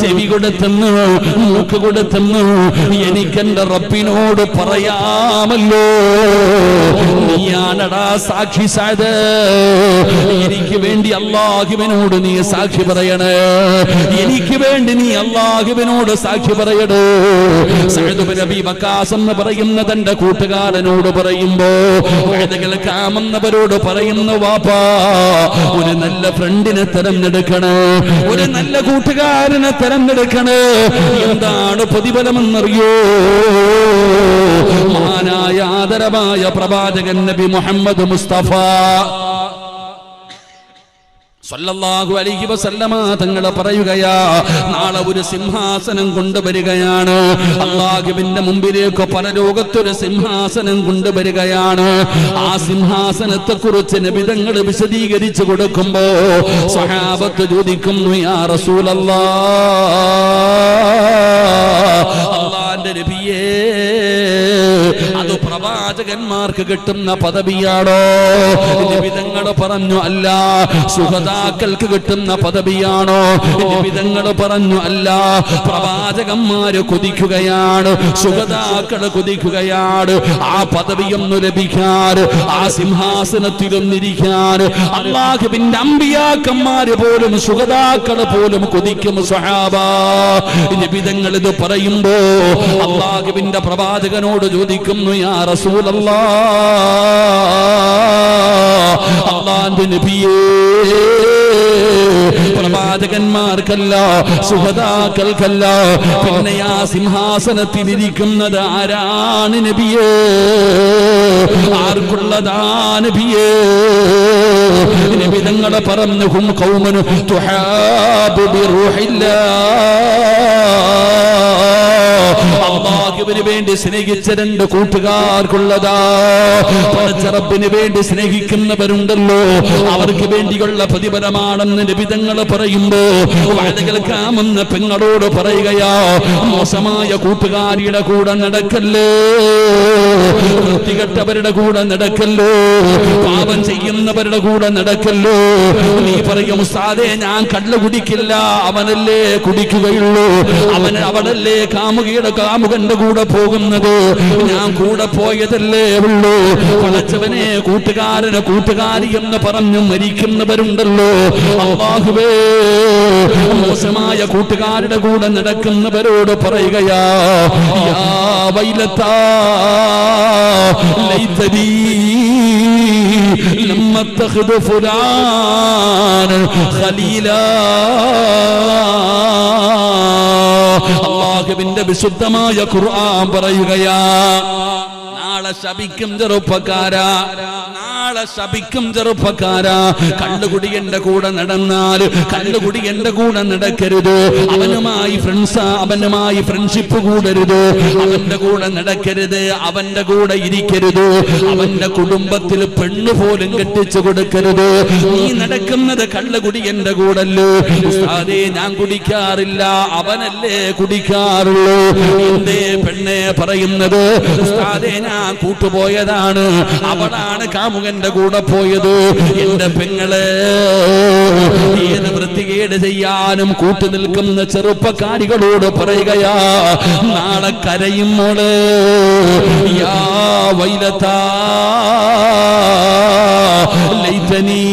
ചെവി കൊടുത്തെന്ന്, മൂക്ക് കൊടുത്തെന്ന് എനിക്കെന്റെ റബ്ബിനോട് പറയാമല്ലോ. നീയാണടാ സാക്ഷി സഅദ്. എനിക്ക് വേണ്ടി അല്ലാഹുവിനോട് നീ സാക്ഷി പറയണേ, എനിക്ക് വേണ്ടി നീ അല്ലാഹുവിനോട് സാക്ഷി പറയണേ. സഅദ് ബിൻ അബീ വഖാസ് എന്ന് പറയുന്ന തന്റെ കൂട്ടുകാരനോട് പറയുമ്പോ കേൾക്കാമെന്നവരോട് പറയുന്നു, വാപ്പാ ഒരു നല്ല ഫ്രണ്ടിനെ തെരഞ്ഞെടുക്കണേ, ഒരു നല്ല കൂട്ടുകാരനെ തെരഞ്ഞെടുക്കണേ. എന്താണ് പ്രതിഫലമെന്നറിയോ? മഹാനായ ആദരവായ പ്രവാചകൻ നബി മുഹമ്മദ് മുസ്തഫ സല്ലല്ലാഹു അലൈഹി വസല്ലമ തങ്ങൾ പറയുകയാ, നാളെ ഒരു സിംഹാസനം കൊണ്ടുവരികയാണ്. അല്ലാഹുവിന്റെ മുമ്പിലേക്ക് പരലോകത്തൊരു സിംഹാസനം കൊണ്ടുവരികയാണ്. ആ സിംഹാസനത്തെ കുറിച്ച് നബി തങ്ങൾ വിശദീകരിച്ചു കൊടുക്കുമ്പോ സ്വഹാബത്ത് ചോദിക്കുന്നു, യാ റസൂലല്ലാഹ്, അല്ലാഹുവിന്റെ നബിയേ, അത് പ്രവാചകന്മാർക്ക് കിട്ടുന്ന പദവിയാണോ? നബി തങ്ങൾ പറഞ്ഞു, അല്ല. സുഹദാക്കൾക്ക് കിട്ടുന്ന പദവിയാണോ? നബി തങ്ങൾ പറഞ്ഞു, അല്ല. പ്രവാചകന്മാര് കൊതിക്കുകയാണ്, സുഹദാക്കൾ കൊതിക്കുകയാണ് ആ പദവിയൊന്നു ലഭിക്കാൻ, ആ സിംഹാസനത്തിലൊന്നിരിക്കാൻ. അല്ലാഹുവിന്റെ അമ്പിയാക്കന്മാര് പോലും സുഹദാക്കൾ പോലും കൊതിക്കും സ്വഹാബ. നബി തങ്ങൾ ഇത് പറയുമ്പോ അല്ലാഹുവിന്റെ പ്രവാചകനോട് ചോദിക്കുന്നു, യാ റസൂലല്ലാഹ്, അല്ലാഹുവിന്റെ നബിയേ, പ്രവാചകന്മാർക്കല്ല, സുഹദാക്കൾക്കല്ല. പിന്നെ ആ സിംഹാസനത്തിലിരിക്കുന്നത് ആരാണ് നബിയേ? ആർക്കുള്ളതാ നബിയേ? നബി തങ്ങളെ പറഞ്ഞു ഹും ഖൗമൻ തുഹാബു ബിറൂഹില്ലാഹ്. അല്ലാഹുവിന് വേണ്ടി സ്നേഹിച്ച രണ്ട് കൂട്ടുകാർക്കുള്ളതാ. റബ്ബിന് വേണ്ടി സ്നേഹിക്കുന്നവരുണ്ടല്ലോ, അവർക്ക് വേണ്ടിയുള്ള പ്രതിഫലമാണെന്ന് നബി തങ്ങൾ പറയുമ്പോ കേൾക്കാമെന്ന് പെങ്ങളോട് പറയുകയാ, മോശമായ കൂട്ടുകാരിയുടെ കൂടെ നടക്കല്ലേ, വൃത്തികെട്ടവരുടെ കൂടെ നടക്കല്ലോ, പാപം ചെയ്യുന്നവരുടെ കൂടെ നടക്കല്ലോ. നീ പറയും ഉസ്താദേ ഞാൻ കള്ള് കുടിക്കില്ല, അവനല്ലേ കുടിക്കുകയുള്ളൂ, അവനല്ലേ കാമുകന്റെ കൂടെ പോകുന്നത്, ഞാൻ കൂടെ പോയതല്ലേ ഉള്ളൂ. പടച്ചവനെ കൂട്ടുകാരന് കൂട്ടുകാരി എന്ന് പറഞ്ഞു മരിക്കുന്നവരുണ്ടല്ലോ. അല്ലാഹുവേ, മോശമായ കൂട്ടുകാരുടെ കൂടെ നടക്കുന്നവരോട് പറയുകയാ, യാ വൈലത്താ ലൈതനീ ലം അത്തഖിദ് ഫുലാന ഖലീലാ. അല്ലാഹുവിന്റെ വിശുദ്ധമായ ഖുർആൻ പറയുകയാ, നാളെ ശപിക്കും ചെറുപ്പക്കാരാ, നാളെ ശപിക്കും ചെറുപ്പക്കാരാ. കള്ളുകുടിയന്റെ കൂടെ നടന്നാൽ കള്ളുകുടിയന്റെ കൂടെ നടക്കരുത്, അവനുമായി ഫ്രണ്ട്ഷിപ്പ് കൂടരുത്, അവന്റെ കൂടെ നടക്കരുത്, അവന്റെ കൂടെ ഇരിക്കരുത്, അവന്റെ കുടുംബത്തിൽ പെണ്ണു പോലും കെട്ടിച്ചു കൊടുക്കരുത്. നീ നടക്കുന്നത് കള്ളുകുടിയന്റെ കൂടല്ലോ. ഉസ്താദേ ഞാൻ കുടിക്കാറില്ല, അവനല്ലേ കുടിക്കാറുള്ളൂ. എന്തേ പെണ്ണെ പറയുന്നത്? ഉസ്താദേ ഞാൻ കൂട്ടുപോയതാണ്, അവളാണ് കാമുകന്റെ കൂടെ പോയത്. എന്റെ പെങ്ങളെ, ഏത് വൃത്തികേട് ചെയ്യാനും കൂട്ടു നിൽക്കുന്ന ചെറുപ്പക്കാരികളോട് പറയുകയാ, നാളെ കരയും മോള്. യാ വൈലത്താ ലൈതനീ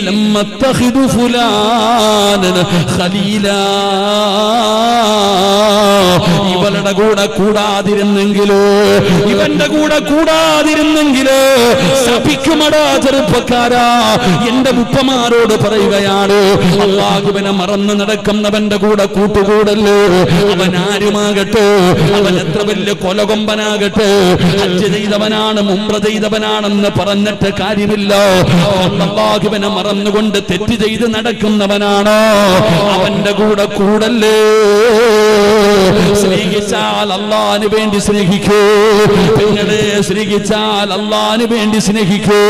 ലം അത്തഖിദു ഫുലാനൻ ഖലീലാ. ഇവളുടെ കൂടെ കൂടാതിരുന്നെങ്കിലോ, ഇവന്റെ കൂടെ കൂടാതിരുന്നെങ്കിലോ ശപിക്കുമടാ ചെറുപ്പക്കാരാ. എന്റെ ഉപ്പമാരോട് പറയുകയാണ്, അല്ലാഹുവിനെ മറന്ന് നടക്കുന്നവന്റെ കൂടെ കൂട്ടുകൂടല്ലോ. അവൻ ആരുമാകട്ടെ, അവൻ എത്ര വലിയ കൊലകൊമ്പനാകട്ടെ, ഹജ്ജ് ചെയ്തവനാണ് ഉംറ ചെയ്തവനാണെന്ന് പറഞ്ഞിട്ട് കാര്യമില്ല. അല്ലാഹുവിനെ മറന്നുകൊണ്ട് തെറ്റ് ചെയ്ത് നടക്കുന്നവനാണോ, അവന്റെ കൂടെ കൂടല്ലേ. സ്നേഹിച്ചാൽ അല്ലാഹുവിന് വേണ്ടി സ്നേഹിക്കൂ, പെങ്ങളെ സ്നേഹിച്ചാൽ അല്ലാഹുവിന് വേണ്ടി സ്നേഹിക്കൂ.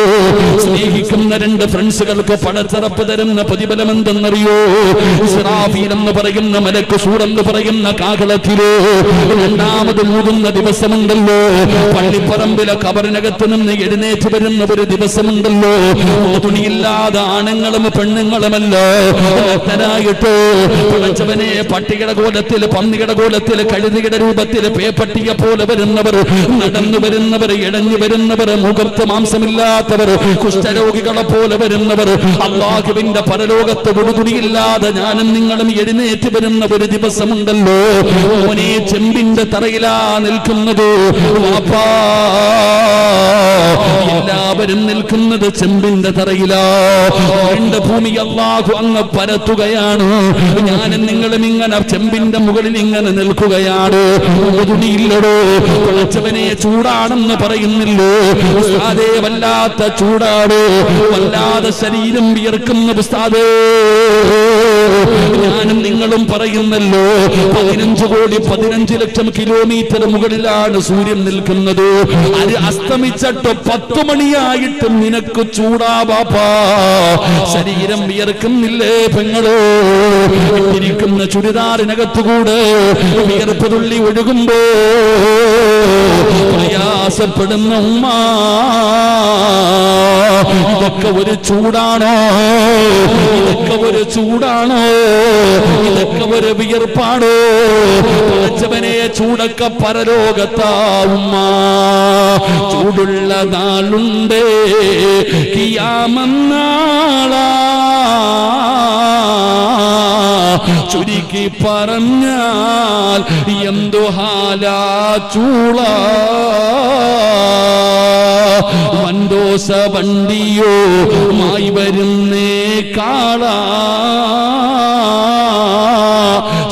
സ്നേഹിക്കുന്ന രണ്ട് ഫ്രണ്ട്സുകൾക്ക് പടച്ചറപ്പ് തരുന്ന പ്രതിഫലം എന്തെന്നറിയോ? ഇസ്രാഫീൽ എന്ന് പറയുന്ന മലക്ക് സൂറെന്ന് പറയുന്ന കാഹളത്തിലോ രണ്ടാമത് മൂതുന്ന ദിവസമുണ്ടല്ലോ, പള്ളിപ്പറമ്പിലെ കബറിനകത്ത് നിന്ന് എഴുന്നേറ്റ് വരുന്ന ഒരു ദിവസമുണ്ടല്ലോ. തുണിയില്ലാതെ ആണുങ്ങളും പെണ്ണുങ്ങളുമല്ല ഭക്തരായിട്ട് പടച്ചവനെ പട്ടികയുടെ കോലത്തിൽ, പന്നിയുടെ കോലത്തിൽ, കഴുതിയുടെ രൂപത്തിൽ, പേപ്പട്ടിയെ പോലെ വരുന്നവർ, നടന്നു വരുന്നവർ, ഇടഞ്ഞു വരുന്നവർ, മുഖത്ത് മാംസമില്ലാത്തവർ, കുഷ്ഠരോഗികളെ പോലെ വരുന്നവർ, അല്ലാഹുവിന്റെ പരലോകത്ത് ഉടുതുണിയില്ലാതെ ഞാനും നിങ്ങളും എഴുന്നേറ്റ് വരുന്ന ഒരു ദിവസമുണ്ടല്ലോ. മോനെ ചെമ്പിന്റെ തറയിലാ നിൽക്കുന്നത് വാപ്പാ, എല്ലാവരും നിൽക്കുന്നത് ചെമ്പിന്റെ തറയിലാ. രണ്ട് ഭൂമി അല്ലാഹു അങ്ങ് പരത്തുകയാണ്, ഞാനും നിങ്ങളും ഇങ്ങനെ ചെമ്പിന്റെ മുകളിൽ ഇങ്ങനെ നിൽക്കുകയാണ്. തുണിയില്ലടോ, പടച്ചവനെ ചൂടാണെന്ന് പറയുന്നില്ലോ. ഉസ്താദേ വല്ലാത്ത ചൂടാടോ, വല്ലാതെ ശരീരം വിയർക്കുന്ന ഉസ്താദേ. ഞാനും നിങ്ങളും പറയുന്നല്ലോ, 15 കോടി 15 ലക്ഷം കിലോമീറ്റർ മുകളിലാണ് സൂര്യൻ നിൽക്കുന്നത്. അത് അസ്തമിച്ചിട്ട് 10 മണിയായിട്ടും നിനക്ക് ചൂടാ ബാപ്പാ, ശരീരം വിയർക്കുന്നില്ലേ പെങ്ങളോ? ഇരിക്കുന്ന ചുരിദാറിനകത്തുകൂടെ വിയർപ്പ് തുള്ളി ഒഴുകുമ്പോ പ്രയാസപ്പെടുന്ന ഉമ്മ, ഇതൊക്കെ ഒരു ചൂടാണോ? ഇതൊക്കെ ഒരു ചൂടാണോ? ഇതൊക്കെ ഒരു വിയർപ്പാണോ? പടച്ചവനെ ചൂടൊക്കെ പരലോകത്താ ഉമ്മ. ചൂടുള്ള നാളുണ്ട് കിയാമന്നാളാ, ചുരുക്കി പറഞ്ഞാൽ എന്തു ഹാലാ ചൂള വണ്ടോസ വണ്ടിയോ മായി വരുന്നേ കാള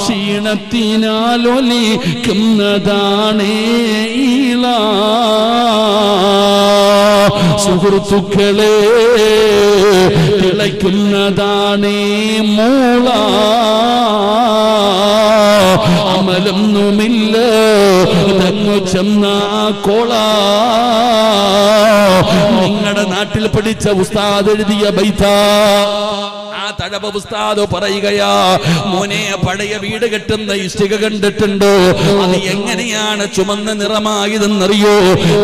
ക്ഷീണത്തിനാലൊലിക്കുന്നതാണേ ഈള സുഹൃത്തുക്കളെ തിളയ്ക്കുന്നതാണേ മൂള അമലൊന്നുമില്ല തങ്ങു ചെന്ന കോള നിങ്ങളുടെ നാട്ടിൽ പഠിച്ച ഉസ്താദ് എഴുതിയ ബൈത്ത തഴവ ഉസ്താദ് പറയുകയാ മോനെ പഴയ വീട് കെട്ടുന്ന ഇഷ്ടിക കണ്ടിട്ടുണ്ടോ അത് എങ്ങനെയാണ് ചുമന്ന നിറമായതെന്നറിയോ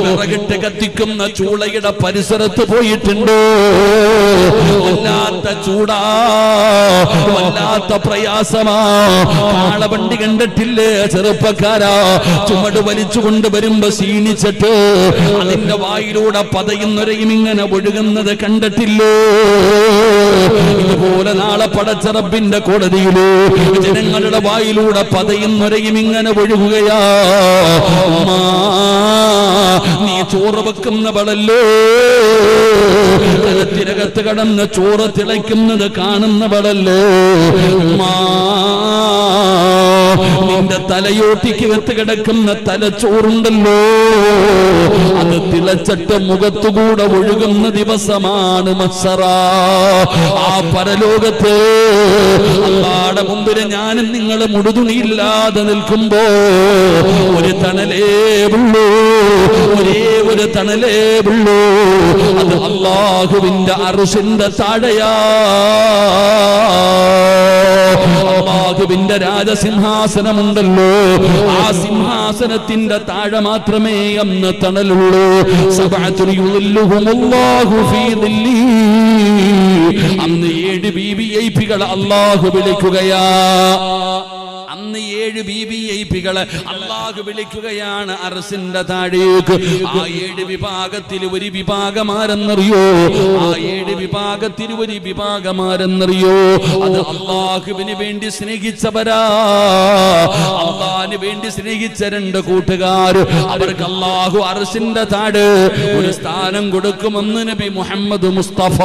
വിറകിട്ട് കത്തിക്കുന്ന ചൂളയുടെ പരിസരത്ത് പോയിട്ടുണ്ടോ വല്ലാത്ത ചൂടാ വല്ലാത്ത പ്രയാസമാ കാളവണ്ടി കണ്ടിട്ടില്ലേ ചെറുപ്പക്കാരാ ചുമട് വലിച്ചു കൊണ്ടുവരുമ്പോ ക്ഷീണിച്ചിട്ട് അതിന്റെ വായിലൂടെ പതയുന്നൊരയും ഇങ്ങനെ ഒഴുകുന്നത് കണ്ടിട്ടില്ലോ ഇതുപോലെ നാളെ പടച്ച റബ്ബിന്റെ കോടതിയിലോ ജനങ്ങളുടെ വായിലൂടെ പതയുന്നൊരയും ഇങ്ങനെ ഒഴുകുകയാ നീ ചോറ് വെക്കുന്നവളല്ലോ തിരകത്ത് കടന്ന് ചോറ് തിളയ്ക്കുന്നത് കാണുന്നവളല്ലോ നിന്റെ തലയോട്ടിക്ക് വെത്ത് കിടക്കുന്ന തലച്ചോറുണ്ടല്ലോ അത് തിളച്ചിട്ട് മുഖത്തുകൂടെ ഒഴുകുന്ന ദിവസമാണ് മഹ്ശറ ആ പരലോകത്ത് അല്ലാഹുവിന്റെ മുമ്പിൽ ഞാനും നിങ്ങൾ മുടുതുണിയില്ലാതെ നിൽക്കുമ്പോ ഒരു തണലേ ഉള്ളൂ ഒരേ ഒരു തണലേ ഉള്ളൂ അത് അല്ലാഹുവിന്റെ അർശിന്റെ താഴെയാ അല്ലാഹുവിന്റെ രാജസിംഹാസനമുണ്ടല്ലോ ആ സിംഹാസനത്തിന്റെ താഴെ മാത്രമേ അന്ന് തണലുള്ളൂ സബഅത്തുൽ യുളില്ലുഹുമുല്ലാഹു ഫീ ദില്ലി അന്ന് 7 വിവിഐപികളെ അല്ലാഹു വിളിക്കുകയാ അന്ന് 7 വിവിഐപികളെ അല്ലാഹു വിളിക്കുകയാണ് അർശിന്റെ താഴേക്ക് ആ 7 വിഭാഗത്തിൽ ഒരു വിഭാഗമാരെന്നറിയോ ആ 7 വിഭാഗത്തിൽ ഒരു വിഭാഗമാരെന്നറിയോ അത് അല്ലാഹുവിന് വേണ്ടി സ്നേഹിച്ചവരാ അല്ലാഹുവിന് വേണ്ടി സ്നേഹിച്ച 2 കൂട്ടുകാർ അവർക്ക് അല്ലാഹു അർശിന്റെ താഴെ ഒരു സ്ഥാനം കൊടുക്കുമെന്ന് നബി മുഹമ്മദ് മുസ്തഫ